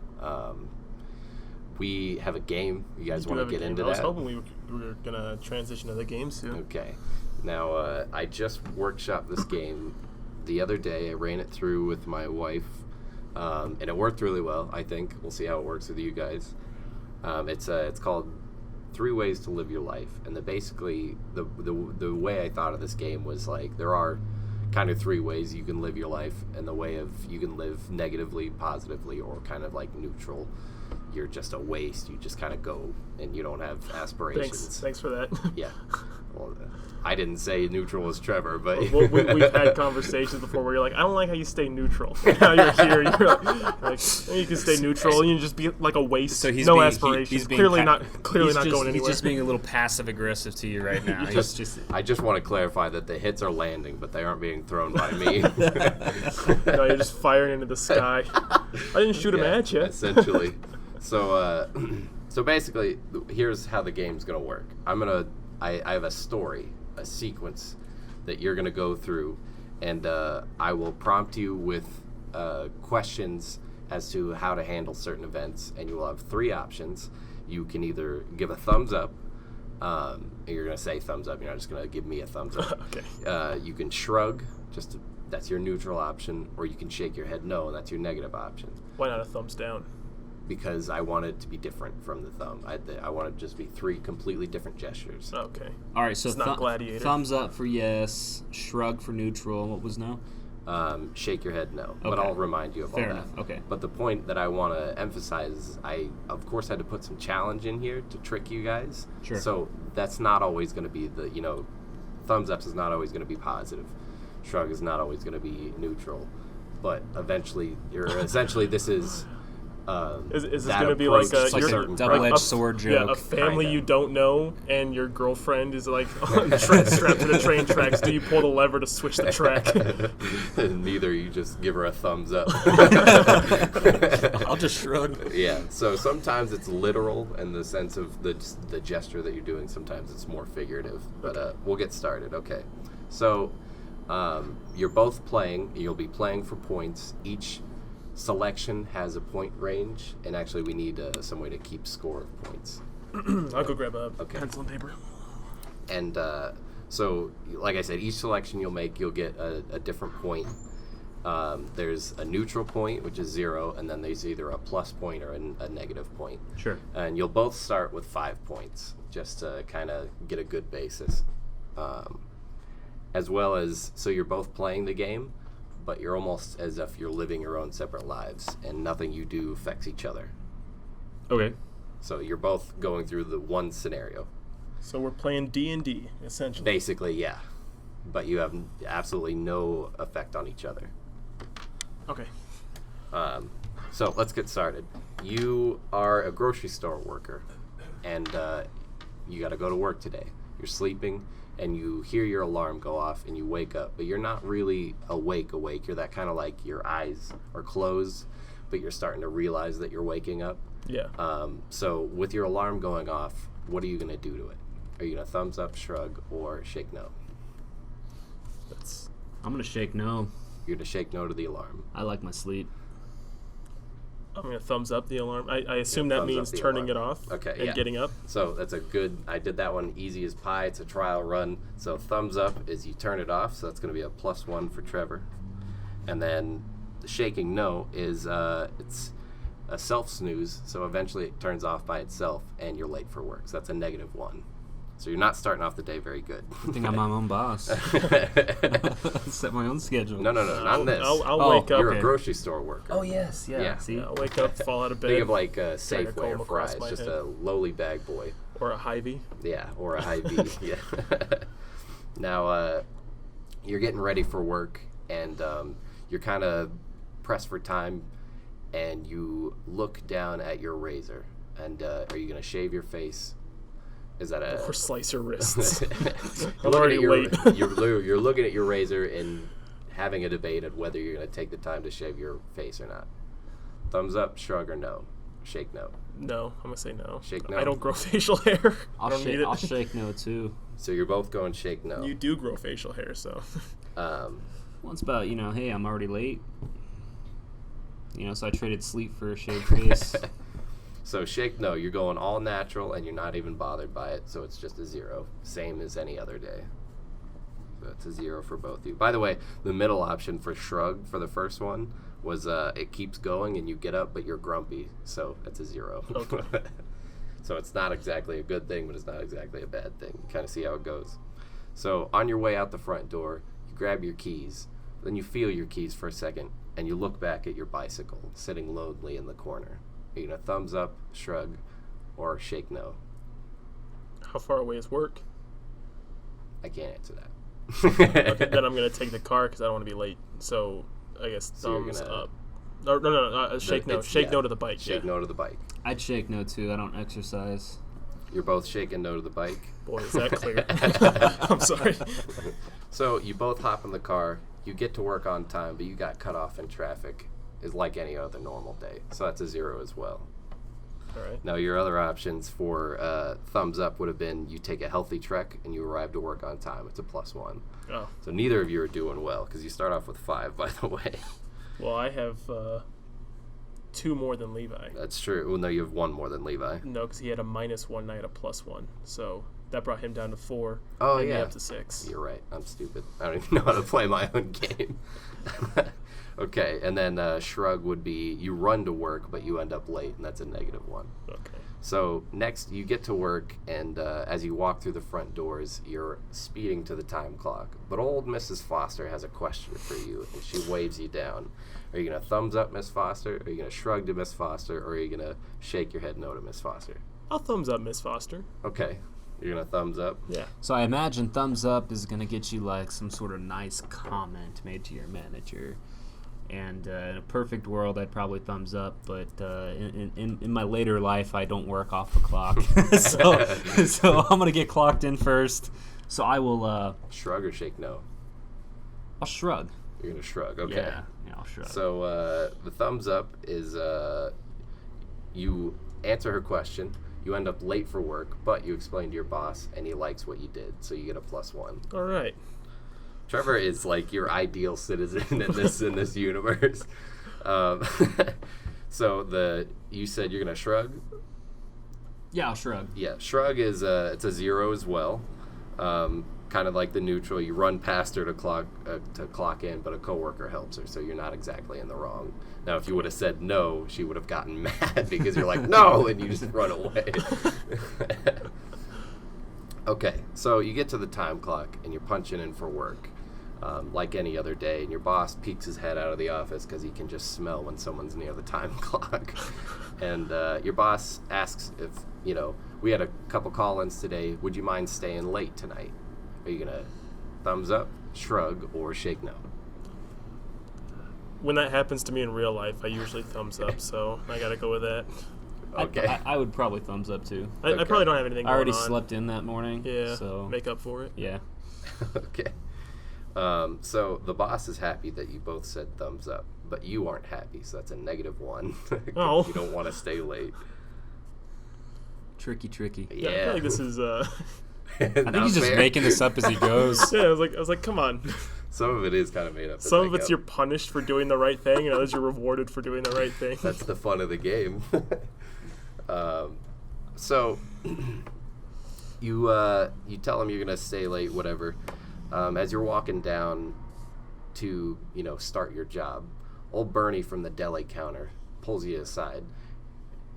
We have a game. You guys want to get into that? I was hoping we were going to transition to the game soon. Okay. Now, I just workshopped this game the other day. I ran it through with my wife, and it worked really well, I think. We'll see how it works with you guys. It's called 3 Ways to Live Your Life, and basically the way I thought of this game was like there are kind of 3 ways you can live your life, and the way of you can live negatively, positively, or kind of like neutral. You're just a waste. You just kind of go, and you don't have aspirations. Thanks for that. Yeah. Well, I didn't say neutral was Trevor, but we've had conversations before where you're like, I don't like how you stay neutral. Now you're here, you're like you can stay neutral, and you just be like a waste. So he's no being, aspirations. He's being clearly not going anywhere. He's just being a little passive aggressive to you right now. I just want to clarify that the hits are landing, but they aren't being thrown by me. No, you're just firing into the sky. I didn't shoot him at you. Essentially. So basically, here's how the game's gonna work. I have a story, a sequence that you're gonna go through, and I will prompt you with questions as to how to handle certain events, and you will have 3 options. You can either give a thumbs up. You're gonna say thumbs up. You're not just gonna give me a thumbs up. Okay. You can shrug, that's your neutral option, or you can shake your head no, and that's your negative option. Why not a thumbs down? Because I want it to be different from the thumb. I want it to just be 3 completely different gestures. Okay. All right, so It's not Gladiator. thumbs up for yes, shrug for neutral. What was no? Shake your head no, but Okay. I'll remind you of Fair all enough. that. Okay. But the point that I want to emphasize is I, of course, had to put some challenge in here to trick you guys. Sure. So that's not always going to be thumbs ups is not always going to be positive. Shrug is not always going to be neutral. But eventually, essentially, this is... Is this that going to be like approach a to a certain double-edged problems. sword Yeah, a joke? family Kinda. you don't know, and your girlfriend is like strapped to the train tracks. Do you pull the lever to switch the track? Neither, you just give her a thumbs up. I'll just shrug. Yeah, so sometimes it's literal in the sense of the gesture that you're doing. Sometimes it's more figurative. But we'll get started. Okay. So you're both playing. You'll be playing for points. Each selection has a point range, and actually we need some way to keep score of points. I'll go grab a Okay. pencil and paper. And so, like I said, each selection you'll make, you'll get a different point. There's a neutral point, which is 0, and then there's either a plus point or a negative point. Sure. And you'll both start with 5 points, just to kind of get a good basis. As well as, so you're both playing the game, but you're almost as if you're living your own separate lives, and nothing you do affects each other. Okay. So you're both going through the one scenario. So we're playing D&D, essentially. Basically, yeah. But you have absolutely no effect on each other. Okay. So let's get started. You are a grocery store worker, and you got to go to work today. You're sleeping, and you hear your alarm go off, and you wake up. But you're not really awake. You're that kind of like your eyes are closed, but you're starting to realize that you're waking up. Yeah. So with your alarm going off, what are you going to do to it? Are you going to thumbs up, shrug, or shake no? I'm going to shake no. You're going to shake no to the alarm. I like my sleep. I'm going to thumbs up the alarm. I assume Yeah, that thumbs up means the turning alarm. it off Okay, and yeah. getting up. So that's a good, I did that one easy as pie. It's a trial run. So thumbs up is you turn it off. So that's going to be a +1 for Trevor. And then the shaking no is it's a self snooze. So eventually it turns off by itself and you're late for work. So that's a -1. So you're not starting off the day very good. I think I'm my own boss. Set my own schedule. No, not in this. I'll wake up. You're okay. a grocery store worker. Oh, yes. Yeah. Yeah. See? I'll wake up, fall out of bed. Think of like drag a Safeway comb or across Fry's, my just head. a lowly bag boy. Or a Hy-Vee. Yeah, or a Hy-Vee. Yeah. Now, you're getting ready for work, and you're kind of pressed for time, and you look down at your razor. And are you going to shave your face? Is that a... Or slice your wrists. You're I'm already looking at late. you're looking at your razor and having a debate of whether you're going to take the time to shave your face or not. Thumbs up, shrug, or no? Shake no. No, I'm going to say no. Shake no. I don't grow facial hair. I don't need it. I'll shake no, too. So you're both going shake no. You do grow facial hair, so. Um, Well, it's about, hey, I'm already late. So I traded sleep for a shaved face. So shake no, you're going all natural and you're not even bothered by it, so it's just a 0, same as any other day. So it's a 0 for both of you. By the way, the middle option for shrug for the first one was it keeps going and you get up but you're grumpy, so it's a 0. Okay. So it's not exactly a good thing, but it's not exactly a bad thing. Kind of see how it goes. So on your way out the front door, you grab your keys, then you feel your keys for a second, and you look back at your bicycle sitting lonely in the corner. Are you going to thumbs up, shrug, or shake no? How far away is work? I can't answer that. Okay, then I'm going to take the car because I don't want to be late. So I guess So you're thumbs gonna- up. No, shake no. Shake no to the bike. Shake Yeah. no to the bike. I'd shake no, too. I don't exercise. You're both shaking no to the bike. Boy, is that clear. I'm sorry. So you both hop in the car. You get to work on time, but you got cut off in traffic. Is like any other normal day. So that's a 0 as well. All right. Now, your other options for thumbs up would have been you take a healthy trek and you arrive to work on time. It's a +1. Oh. So neither of you are doing well because you start off with 5, by the way. Well, I have 2 more than Levi. That's true. Well, no, you have 1 more than Levi. No, because he had a -1 and I had a +1. So that brought him down to 4. Oh, and me yeah. up to 6. You're right. I'm stupid. I don't even know how to play my own game. Okay, and then shrug would be you run to work, but you end up late, and that's a -1. Okay. So next, you get to work, and as you walk through the front doors, you're speeding to the time clock. But old Mrs. Foster has a question for you, and she waves you down. Are you going to thumbs up Miss Foster? Are you going to shrug to Miss Foster? Or are you going to shake your head no to Miss Foster? I'll thumbs up Miss Foster. Okay. You're going to thumbs up? Yeah. So I imagine thumbs up is going to get you like some sort of nice comment made to your manager. And in a perfect world, I'd probably thumbs up. But in my later life, I don't work off the clock. so I'm going to get clocked in first. So I will... Shrug or shake no? I'll shrug. You're going to shrug. Okay. Yeah, I'll shrug. So the thumbs up is you answer her question. You end up late for work, but you explain to your boss, and he likes what you did, so you get a +1. All right. Trevor is like your ideal citizen in this universe. So you said you're gonna shrug. Yeah, I'll shrug. Yeah, shrug is it's a 0 as well. Kind of like the neutral. You run past her to clock in, but a coworker helps her, so you're not exactly in the wrong. Now, if you would have said no, she would have gotten mad because you're like no, and you just run away. Okay, so you get to the time clock and you're punching in for work, like any other day, and your boss peeks his head out of the office because he can just smell when someone's near the time clock. And your boss asks if, we had a couple call-ins today, would you mind staying late tonight? Are you going to thumbs up, shrug, or shake no? When that happens to me in real life, I usually thumbs up, so I got to go with that. Okay. I would probably thumbs up too. I probably don't have anything going on. I already slept in that morning. Yeah, so make up for it. Yeah. Okay. So the boss is happy that you both said thumbs up, but you aren't happy, so that's a -1. Oh. You don't want to stay late. Tricky. Yeah, I feel like this is... I think he's just making this up as he goes. Yeah, I was like, come on. Some of it is kind of made up. Some of it's you're punished for doing the right thing, and others you're rewarded for doing the right thing. That's the fun of the game. So you tell him you're gonna stay late, whatever. As you're walking down to start your job, old Bernie from the deli counter pulls you aside.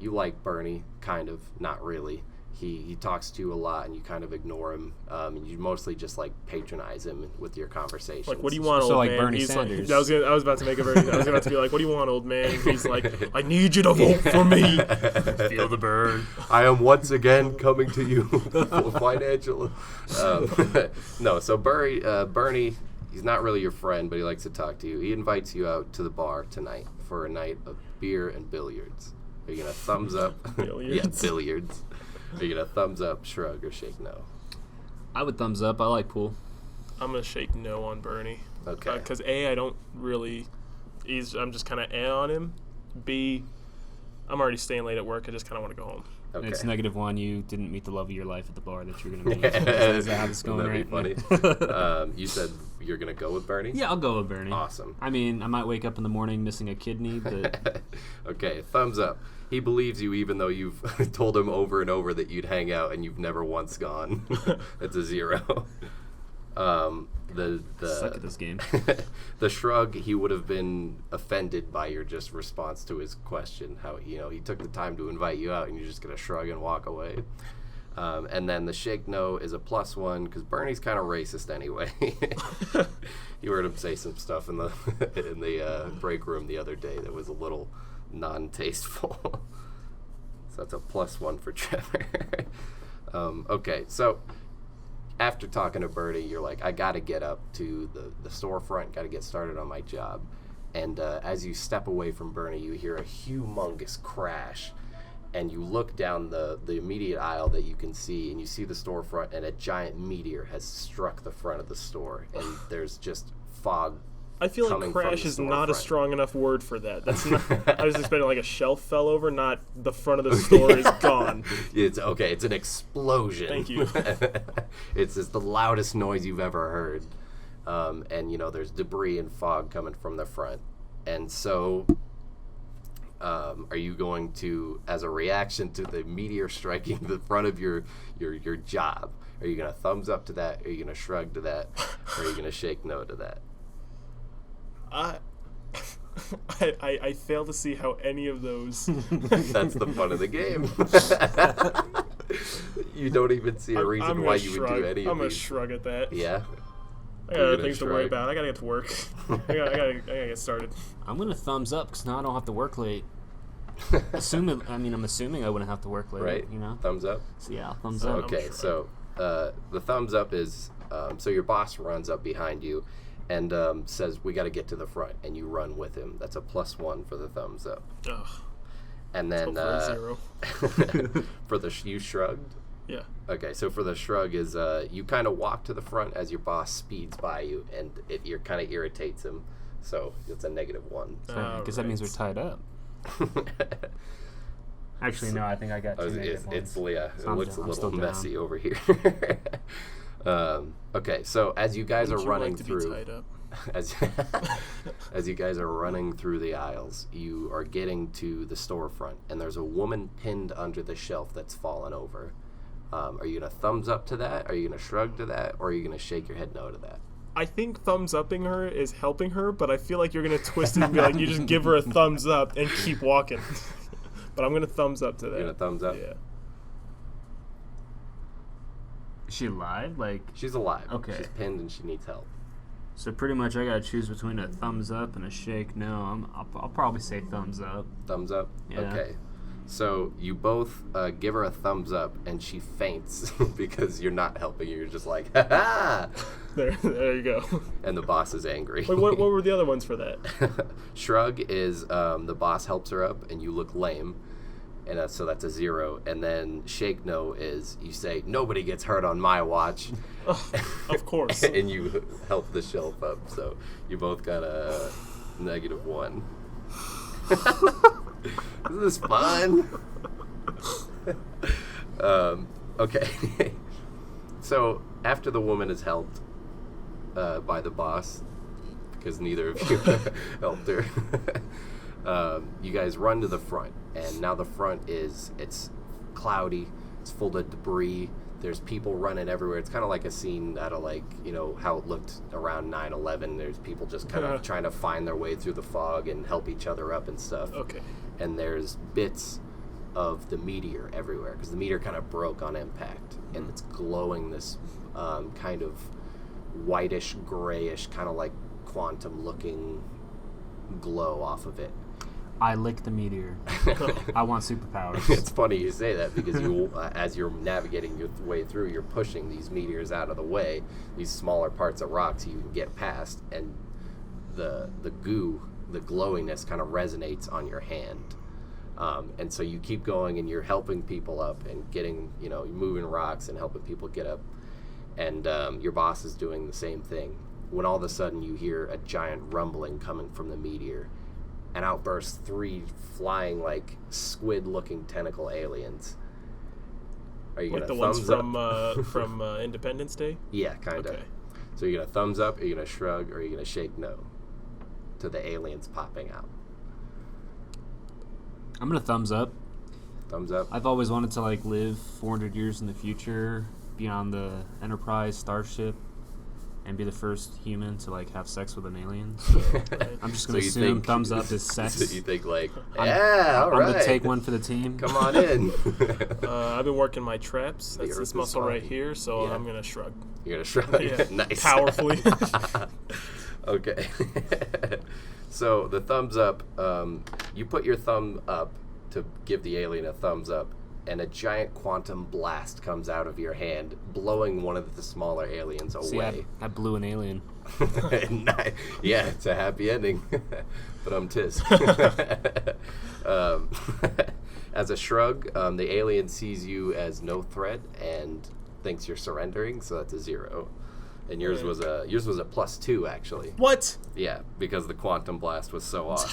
You like Bernie, kind of, not really. He talks to you a lot, and you kind of ignore him. And you mostly just patronize him with your conversations. Like, what do you want, old So like man? Bernie He's Sanders. Like, I was about to make a very. I was about to be like, what do you want, old man? And he's like, I need you to vote for me. Feel the burn. I am once again coming to you for financial. No, so Bernie, he's not really your friend, but he likes to talk to you. He invites you out to the bar tonight for a night of beer and billiards. Are you gonna thumbs up? Billiards? Yeah, billiards. Are you gonna thumbs up, shrug, or shake no? I would thumbs up. I like pool. I'm gonna shake no on Bernie. Okay. Because I don't really. I'm just kind of on him. B, I'm already staying late at work. I just kind of want to go home. Okay. It's -1. You didn't meet the love of your life at the bar that you're going to meet. Yeah. Is that how it's going? That'd Right? be funny. You said you're gonna go with Bernie? Yeah, I'll go with Bernie. Awesome. I mean, I might wake up in the morning missing a kidney, but Okay, thumbs up. He believes you even though you've told him over and over that you'd hang out and you've never once gone. It's a 0. suck at this game. The shrug, he would have been offended by your just response to his question. How he took the time to invite you out and you're just gonna shrug and walk away. And then the shake no is a +1 because Bernie's kind of racist anyway. You heard him say some stuff in the break room the other day that was a little non-tasteful. So that's a +1 for Trevor. Okay, so after talking to Bernie, you're like, I gotta get up to the storefront, gotta get started on my job. And as you step away from Bernie, you hear a humongous crash. And you look down the immediate aisle that you can see, and you see the storefront, and a giant meteor has struck the front of the store, and there's just fog I feel like coming from crash the is not a storefront. strong enough word for that. That's not. I was expecting like a shelf fell over, not the front of the store is gone. It's okay. It's an explosion. Thank you. It's just the loudest noise you've ever heard, and there's debris and fog coming from the front, and so. Are you going to, as a reaction to the meteor striking the front of your job, are you going to thumbs up to that? Are you going to shrug to that? Or are you going to shake no to that? I fail to see how any of those. That's the fun of the game. You don't even see a reason why you would do any of I'm going to these. shrug at that. Yeah. I got other things to worry about. I gotta get to work. I gotta get started. I'm gonna thumbs up because now I don't have to work late. I'm assuming I wouldn't have to work late. Right. Thumbs up. So yeah, thumbs up. Okay, so the thumbs up is so your boss runs up behind you and says, "We got to get to the front," and you run with him. That's a +1 for the thumbs up. Ugh. And then Let's hope for a 0. for the you shrugged. Yeah. Okay, so for the shrug is you kind of walk to the front as your boss speeds by you, and it kind of irritates him. So it's a -1. Because that means we're tied up. Actually, no, I think I got two negative ones. It So looks a I'm still little down. messy over here. Okay, so as you guys Would are you running like to through, be tied up? as you guys are running through the aisles, you are getting to the storefront, and there's a woman pinned under the shelf that's fallen over. Are you gonna thumbs up to that? Are you gonna shrug to that? Or are you gonna shake your head no to that? I think thumbs upping her is helping her, but I feel like you're gonna twist it and be like, you just give her a thumbs up and keep walking. But I'm gonna thumbs up to that. You're gonna thumbs up? Yeah. Is she alive? Like, She's alive. Okay. She's pinned and she needs help. so pretty much I gotta choose between a thumbs up and a shake no. I'll probably say thumbs up. Thumbs up? Yeah. Okay. So you both give her a thumbs up, and she faints because you're not helping her. You're just like, ha-ha! There you go. And the boss is angry. Wait, what were the other ones for that? Shrug is the boss helps her up, and you look lame. And so that's a 0. And then shake no is you say, nobody gets hurt on my watch. Of course. And you help the shelf up. So you both got a -1. Isn't this fun? Okay. So after the woman is helped by the boss, because neither of you helped her, you guys run to the front, and now the front it's cloudy, it's full of debris, there's people running everywhere. It's kind of like a scene out of how it looked around 9/11. There's people just kind of trying to find their way through the fog and help each other up and stuff. Okay. And there's bits of the meteor everywhere because the meteor kind of broke on impact, and it's glowing this kind of whitish, grayish, kind of like quantum-looking glow off of it. I lick the meteor. I want superpowers. It's funny you say that because you, as you're navigating your way through, you're pushing these meteors out of the way, these smaller parts of rocks you can get past, and the goo, the glowiness kind of resonates on your hand. And so you keep going, and you're helping people up and getting, moving rocks and helping people get up. And your boss is doing the same thing. When all of a sudden you hear a giant rumbling coming from the meteor, and out burst 3 flying like squid-looking tentacle aliens. Are you Like gonna the ones thumbs from Independence Day? Yeah, kind of. Okay. So you're gonna thumbs up, are you gonna shrug, or are you gonna shake no to the aliens popping out? I'm gonna thumbs up. Thumbs up. I've always wanted to live 400 years in the future, be on the Enterprise starship, and be the first human to have sex with an alien. So I'm just gonna assume thumbs up is sex. So you think all right. I'm gonna take one for the team. Come on in. I've been working my traps. The That's earth this is muscle right fine. here, so Yeah. I'm gonna shrug. You're gonna shrug. Yeah, Nice. powerfully. Okay. So the thumbs up, you put your thumb up to give the alien a thumbs up, and a giant quantum blast comes out of your hand, blowing one of the smaller aliens See, away. I blew an alien. Yeah, it's a happy ending. But tisk. As a shrug, the alien sees you as no threat and thinks you're surrendering, so that's a 0. And yours was a +2 actually. What? Yeah, because the quantum blast was so awesome.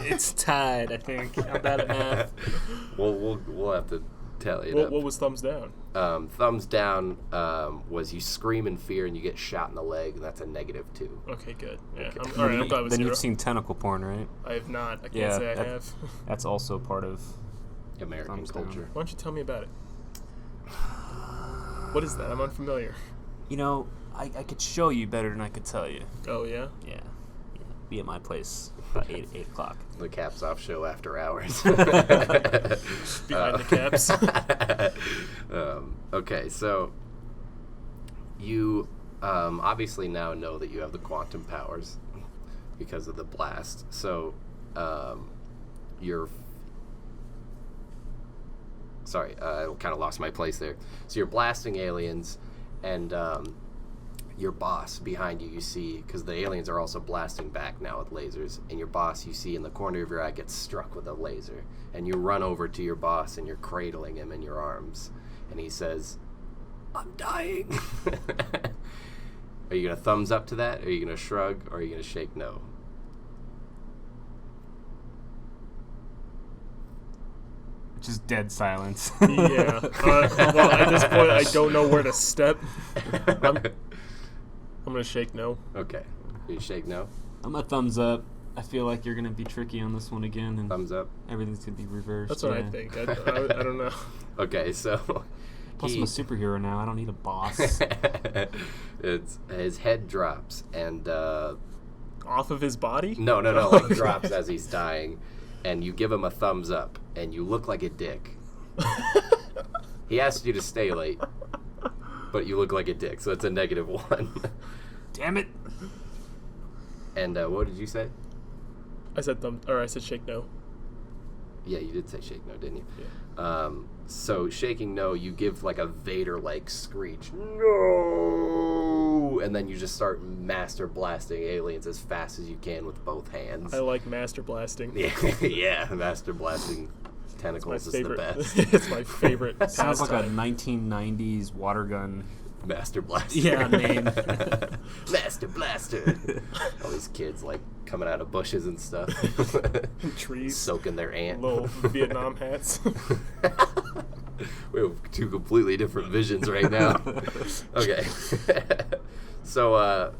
It's tied, I think. I'm bad at math. We'll have to tell you. What was thumbs down? Thumbs down was you scream in fear and you get shot in the leg, and that's a -2. Okay, good. Yeah. Okay. All right, I'm glad it was Then 0. you've seen tentacle porn, right? I have not. I can't say I have. That's also part of American thumbs culture. down. Why don't you tell me about it? What is that? I'm unfamiliar. You know, I could show you better than I could tell you. Oh, yeah? Yeah. Be at my place about 8 o'clock. The Caps Off show after hours. Behind the caps. Okay, so you obviously now know that you have the quantum powers because of the blast. So you're... Sorry, I kind of lost my place there. So you're blasting aliens, and your boss behind you see, because the aliens are also blasting back now with lasers, and your boss you see in the corner of your eye gets struck with a laser, and you run over to your boss and you're cradling him in your arms, and he says, "I'm dying." Are you going to thumbs up to that? Are you going to shrug? Or are you going to shake no? Just dead silence. Yeah. Well, at this point, I don't know where to step. I'm going to shake no. Okay. You shake no? I'm a thumbs up. I feel like you're going to be tricky on this one again, and Thumbs up? everything's going to be reversed. That's what I think. I don't know. Okay, so... Plus, I'm a superhero now. I don't need a boss. It's his head drops, and... Off of his body? No, like drops as he's dying, and you give him a thumbs up, and you look like a dick. He asked you to stay late, but you look like a dick, so it's a -1. Damn it. And what did you say? I said shake no. Yeah, you did say shake no, didn't you? Yeah. So shaking no, you give like a Vader-like screech, no, and then you just start master blasting aliens as fast as you can with both hands. I like master blasting. Yeah, master blasting tentacles is the best. It's my favorite. Sounds like a pastime. 1990s water gun. Master Blaster. Yeah, name. Master Blaster. All these kids like coming out of bushes and stuff. Trees. Soaking their ant. Little Vietnam hats. We have two completely different visions right now. Okay. So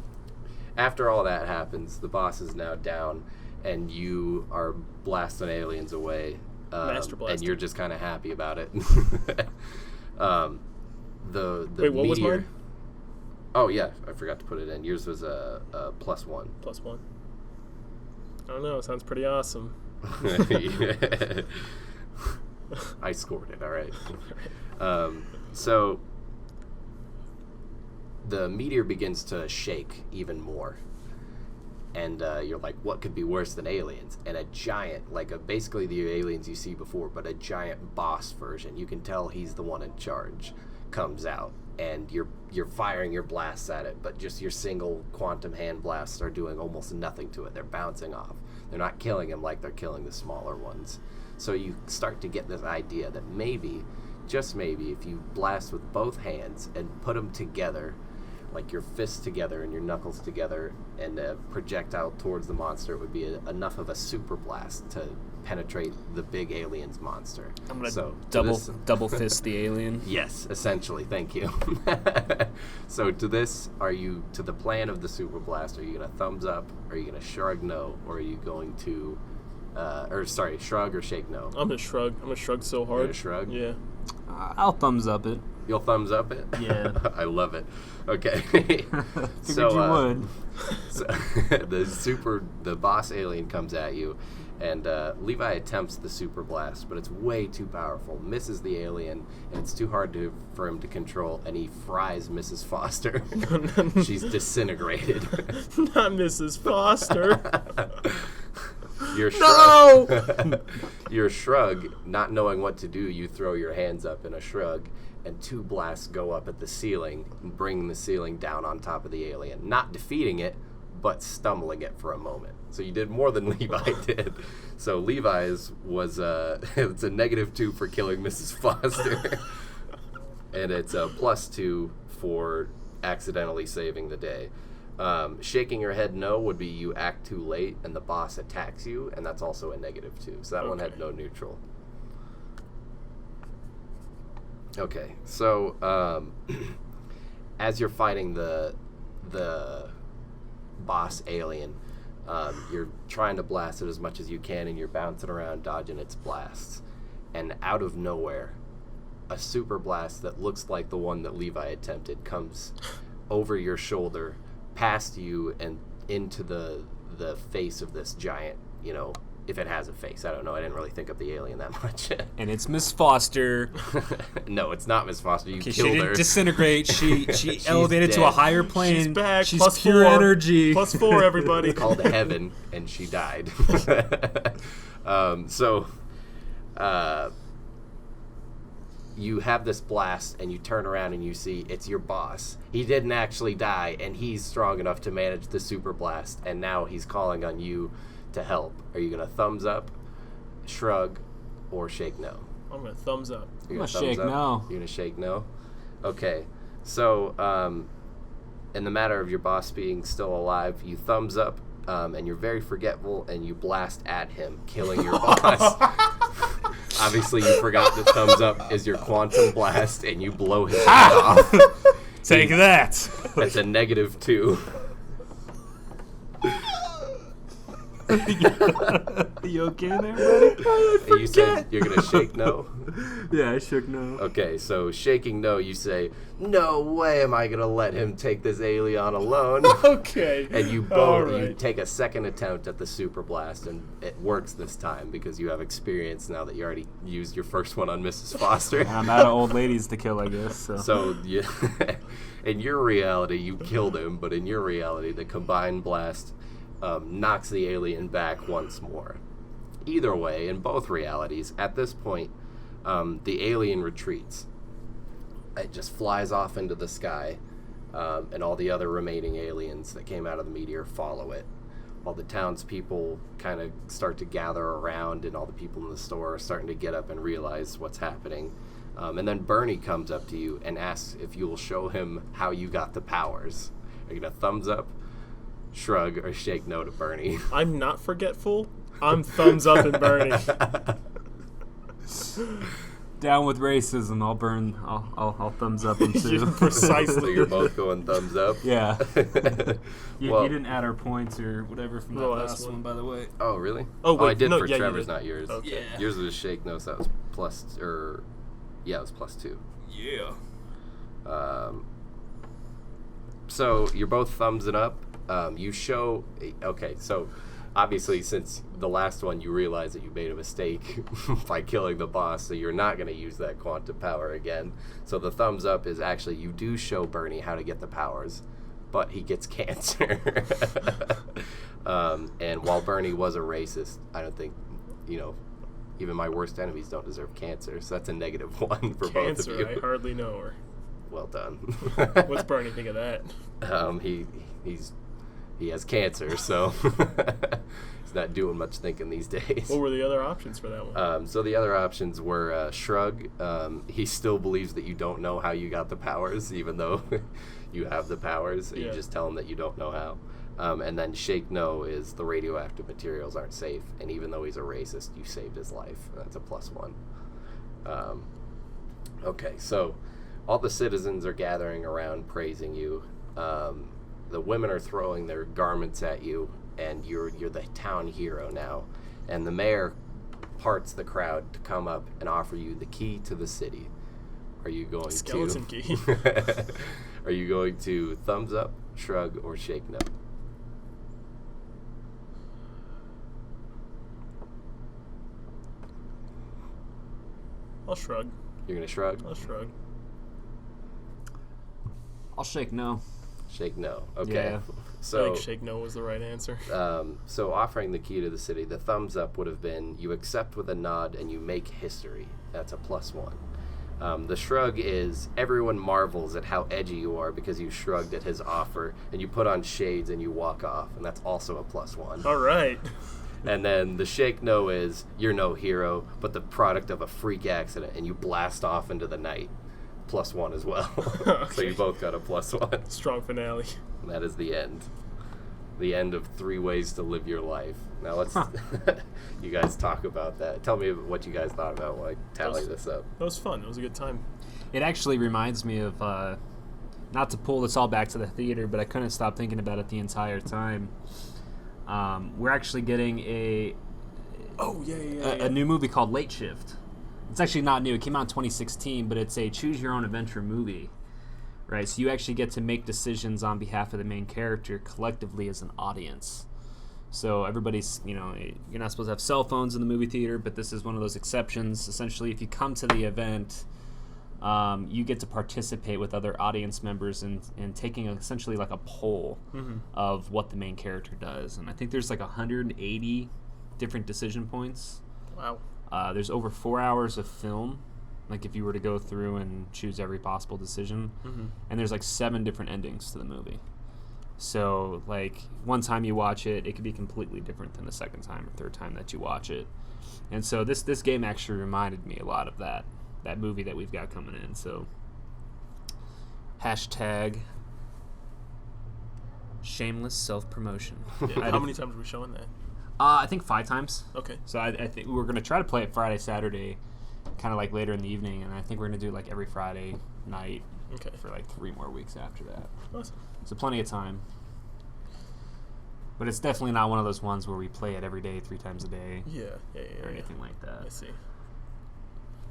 after all that happens, the boss is now down, and you are blasting aliens away. Master And blasting. you're just kind of happy about it. The Wait, what was meteor. mine? Oh yeah, I forgot to put it in. Yours was a +1. +1. I don't know. It sounds pretty awesome. I scored it. All right. So the meteor begins to shake even more, and you're like, "What could be worse than aliens?" And a giant, basically the aliens you see before, but a giant boss version. You can tell he's the one in charge. Comes out, and you're firing your blasts at it, but just your single quantum hand blasts are doing almost nothing to it. They're bouncing off. They're not killing him like they're killing the smaller ones. So you start to get this idea that maybe, just maybe, if you blast with both hands and put them together, like your fists together and your knuckles together, and a projectile towards the monster, it would be enough of a super blast to penetrate the big alien's monster. I'm gonna So, double fist the alien. Yes, essentially. Thank you. So to this, are you to the plan of the super blast? Are you gonna thumbs up? Are you gonna shrug no? Or are you going to, shrug or shake no? I'm gonna shrug. I'm gonna shrug so hard. You're gonna shrug? Yeah. I'll thumbs up it. You'll thumbs up it? Yeah. I love it. Okay. Figured you would. So the boss alien comes at you, and Levi attempts the super blast, but it's way too powerful. Misses the alien, and it's too hard for him to control, and he fries Mrs. Foster. She's disintegrated. Not Mrs. Foster. Your shrug, your shrug, not knowing what to do, you throw your hands up in a shrug, and 2 blasts go up at the ceiling, bringing the ceiling down on top of the alien. Not defeating it, but stumbling it for a moment. So you did more than Levi did. So Levi's was it's a -2 for killing Mrs. Foster, and it's a +2 for accidentally saving the day. Shaking your head no would be you act too late and the boss attacks you, and that's also a negative 2. So that one had no neutral. Okay, so as you're fighting the boss alien, you're trying to blast it as much as you can, and you're bouncing around dodging its blasts. And out of nowhere, a super blast that looks like the one that Levi attempted comes over your shoulder, past you, and into the face of this giant, if it has a face. I don't know. I didn't really think of the alien that much. And it's Miss Foster. No, it's not Miss Foster. You killed she didn't her. disintegrate. She elevated to a higher plane. She's back. She's plus pure 4. energy. Plus 4, everybody. It's called heaven, and she died. You have this blast, and you turn around and you see it's your boss. He didn't actually die, and he's strong enough to manage the super blast, and now he's calling on you to help. Are you going to thumbs up, shrug, or shake no? I'm going to thumbs up. You're I'm gonna shake no. You're going to shake no? Okay. So, in the matter of your boss being still alive, you thumbs up, and you're very forgetful, and you blast at him, killing your boss. Obviously, you forgot that thumbs up is your quantum blast, and you blow his head off. Take that. That's a negative 2. You okay there, buddy? And you said you're going to shake no? Yeah, I shook no. Okay, so shaking no, you say, no way am I going to let him take this alien alone. Okay. And you All take a second attempt at the super blast, and it works this time because you have experience now that you already used your first one on Mrs. Foster. I'm out of old ladies to kill, I guess. So in your reality, you killed him, but in your reality, the combined blast knocks the alien back once more. Either way, in both realities, at this point, the alien retreats. It just flies off into the sky, and all the other remaining aliens that came out of the meteor follow it, while the townspeople kind of start to gather around, and all the people in the store are starting to get up and realize what's happening. And then Bernie comes up to you and asks if you will show him how you got the powers. Are you going to thumbs up, shrug, or shake no to Bernie? I'm not forgetful. I'm thumbs up and Bernie. Down with racism. I'll thumbs up him too. Precisely. So you're both going thumbs up? Yeah. You Well- didn't add our points or whatever from The that last last one. one, by the way. Oh, really? Oh, wait, I did no, for yeah, you Trevor's, did. not yours. Okay. Yeah. Yours was shake no, so that was it was +2. Yeah. So you're both thumbs it up. You show... Okay, so obviously since the last one you realize that you made a mistake by killing the boss, so you're not going to use that quantum power again. So the thumbs up is actually you do show Bernie how to get the powers, but he gets cancer. And while Bernie was a racist, I don't think, even my worst enemies don't deserve cancer. So that's a -1 for both Cancer, of you. I hardly know her. Well done. What's Bernie think of that? He has cancer, so he's not doing much thinking these days. What were the other options for that one? So the other options were shrug. He still believes that you don't know how you got the powers, even though you have the powers. Yeah. You just tell him that you don't know how. And then shake no is the radioactive materials aren't safe, and even though he's a racist, you saved his life. That's a +1. Okay, so all the citizens are gathering around praising you. The women are throwing their garments at you, and you're the town hero now. And the mayor parts the crowd to come up and offer you the key to the city. Are you going Skeleton to... key. Are you going to thumbs up, shrug, or shake no? I'll shrug. You're going to shrug? I'll shrug. I'll shake no. Shake no. Okay. Yeah. I So, think shake no was the right answer. so offering the key to the city, the thumbs up would have been you accept with a nod and you make history. That's a +1. The shrug is everyone marvels at how edgy you are because you shrugged at his offer, and you put on shades and you walk off, and that's also a +1. All right. And then the shake no is you're no hero, but the product of a freak accident, and you blast off into the night. +1 as well. So you both got a +1. Strong finale. And that is the end. The end of 3 ways to live your life. Now let's you guys talk about that. Tell me what you guys thought about while I tally this up. That was fun. It was a good time. It actually reminds me of, not to pull this all back to the theater, but I couldn't stop thinking about it the entire time. We're actually getting a new movie called Late Shift. It's actually not new. It came out in 2016, but it's a choose-your-own-adventure movie. Right, so you actually get to make decisions on behalf of the main character collectively as an audience. So everybody's, you're not supposed to have cell phones in the movie theater, but this is one of those exceptions. Essentially, if you come to the event, you get to participate with other audience members in taking essentially like a poll of what the main character does. And I think there's like 180 different decision points. Wow. There's over 4 hours of film. Like if you were to go through and choose every possible decision, and there's like 7 different endings to the movie. So like one time you watch it, it could be completely different than the second time or third time that you watch it. And so this game actually reminded me a lot of that movie that we've got coming in. So hashtag shameless self-promotion. Yeah, how many times are we showing that? I think 5 times. Okay. So I think we're going to try to play it Friday, Saturday, kind of like later in the evening, and I think we're going to do like every Friday night for like 3 more weeks after that. Awesome. So plenty of time. But it's definitely not one of those ones where we play it every day, 3 times a day. Or anything like that. I see.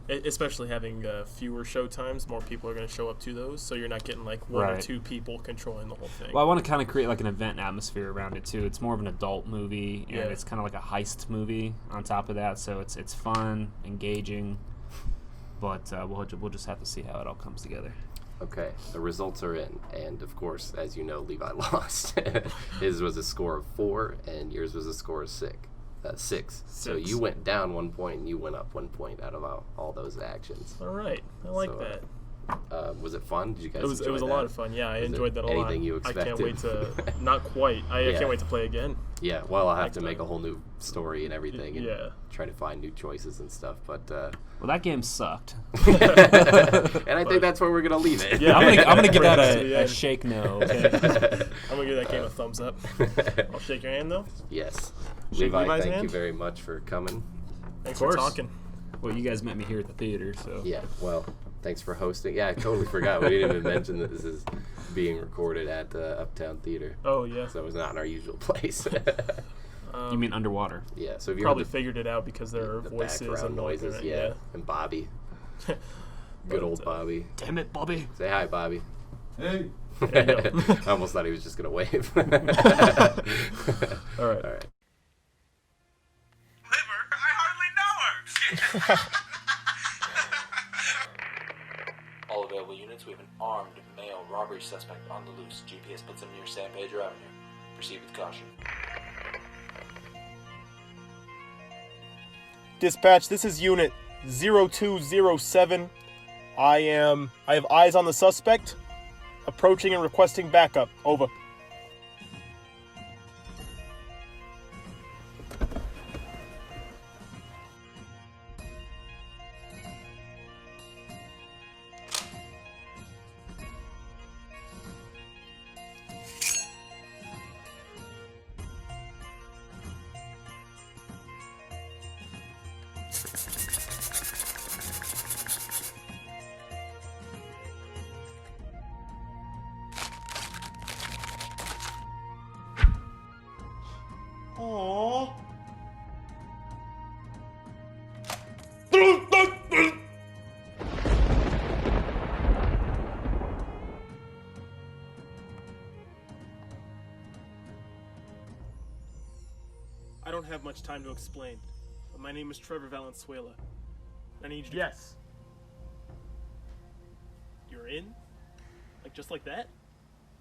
Especially having fewer show times, more people are going to show up to those, so you're not getting like 1 or 2 people controlling the whole thing. Well, I want to kind of create like an event atmosphere around it too. It's more of an adult movie, and it's kind of like a heist movie on top of that. So it's fun, engaging, but we'll just have to see how it all comes together. Okay, the results are in, and of course, as you know, Levi lost. His was a score of 4, and yours was a score of 6. So you went down 1 point, and you went up 1 point out of all those actions. All right, I like that. Was it fun? Did you guys? It was a lot of fun. Yeah, I enjoyed that a lot. Anything you expected? I can't wait to. Not quite. I can't wait to play again. Yeah, well, I'll have to make a whole new story and everything, and Yeah. try to find new choices and stuff. But Well, that game sucked. and I think that's where we're gonna leave it. Yeah, I'm gonna give that Right, a shake no. Okay. I'm gonna give that game a thumbs up. I'll shake your hand though. Yes, Shake Levi, Levi's thank hand? you very much for coming. Thanks Of for course. talking. Well, you guys met me here at the theater, so Yeah, well, thanks for hosting. Yeah, I totally forgot. We didn't even mention that this is being recorded at the Uptown Theater. Oh yeah. So it was not in our usual place. you mean underwater? Yeah, so if you Probably heard figured it out because there are the voices background and noises, yeah, and Bobby. Good old Bobby. Damn it, Bobby. Say hi, Bobby. Hey. I almost thought he was just going to wave. All right. All right. Liver? I hardly know her. All available units, we have an armed male robbery suspect on the loose. GPS puts him near San Pedro Avenue. Proceed with caution. Dispatch, this is Unit 0207. I have eyes on the suspect. Approaching and requesting backup. Over. Aww. I don't have much time to explain, but my name is Trevor Valenzuela. I need you to... Yes. You're in? Like, just like that?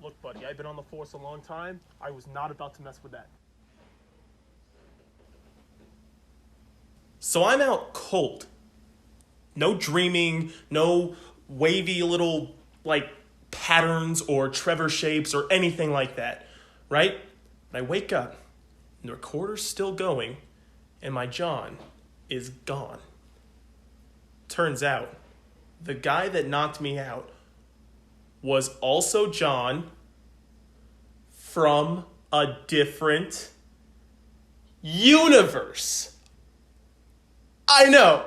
Look, buddy, I've been on the force a long time. I was not about to mess with that. So I'm out cold. No dreaming, no wavy little, like, patterns or Trevor shapes or anything like that, right? And I wake up, and the recorder's still going, and my John is gone. Turns out, the guy that knocked me out was also John from a different universe. I know.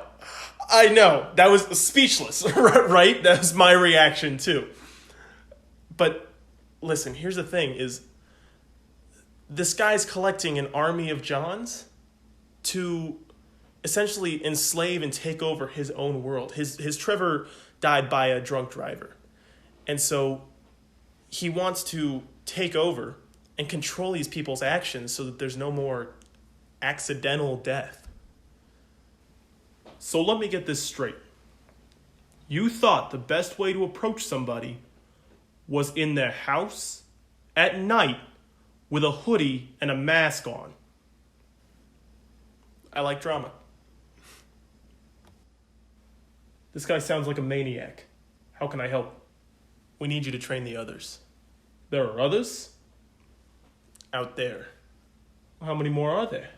That was speechless, right? That was my reaction too. But listen, here's the thing is this guy's collecting an army of Johns to essentially enslave and take over his own world. His Trevor died by a drunk driver. And so he wants to take over and control these people's actions so that there's no more accidental death. So let me get this straight. You thought the best way to approach somebody was in their house at night with a hoodie and a mask on. I like drama. This guy sounds like a maniac. How can I help? We need you to train the others. There are others? Out there. How many more are there?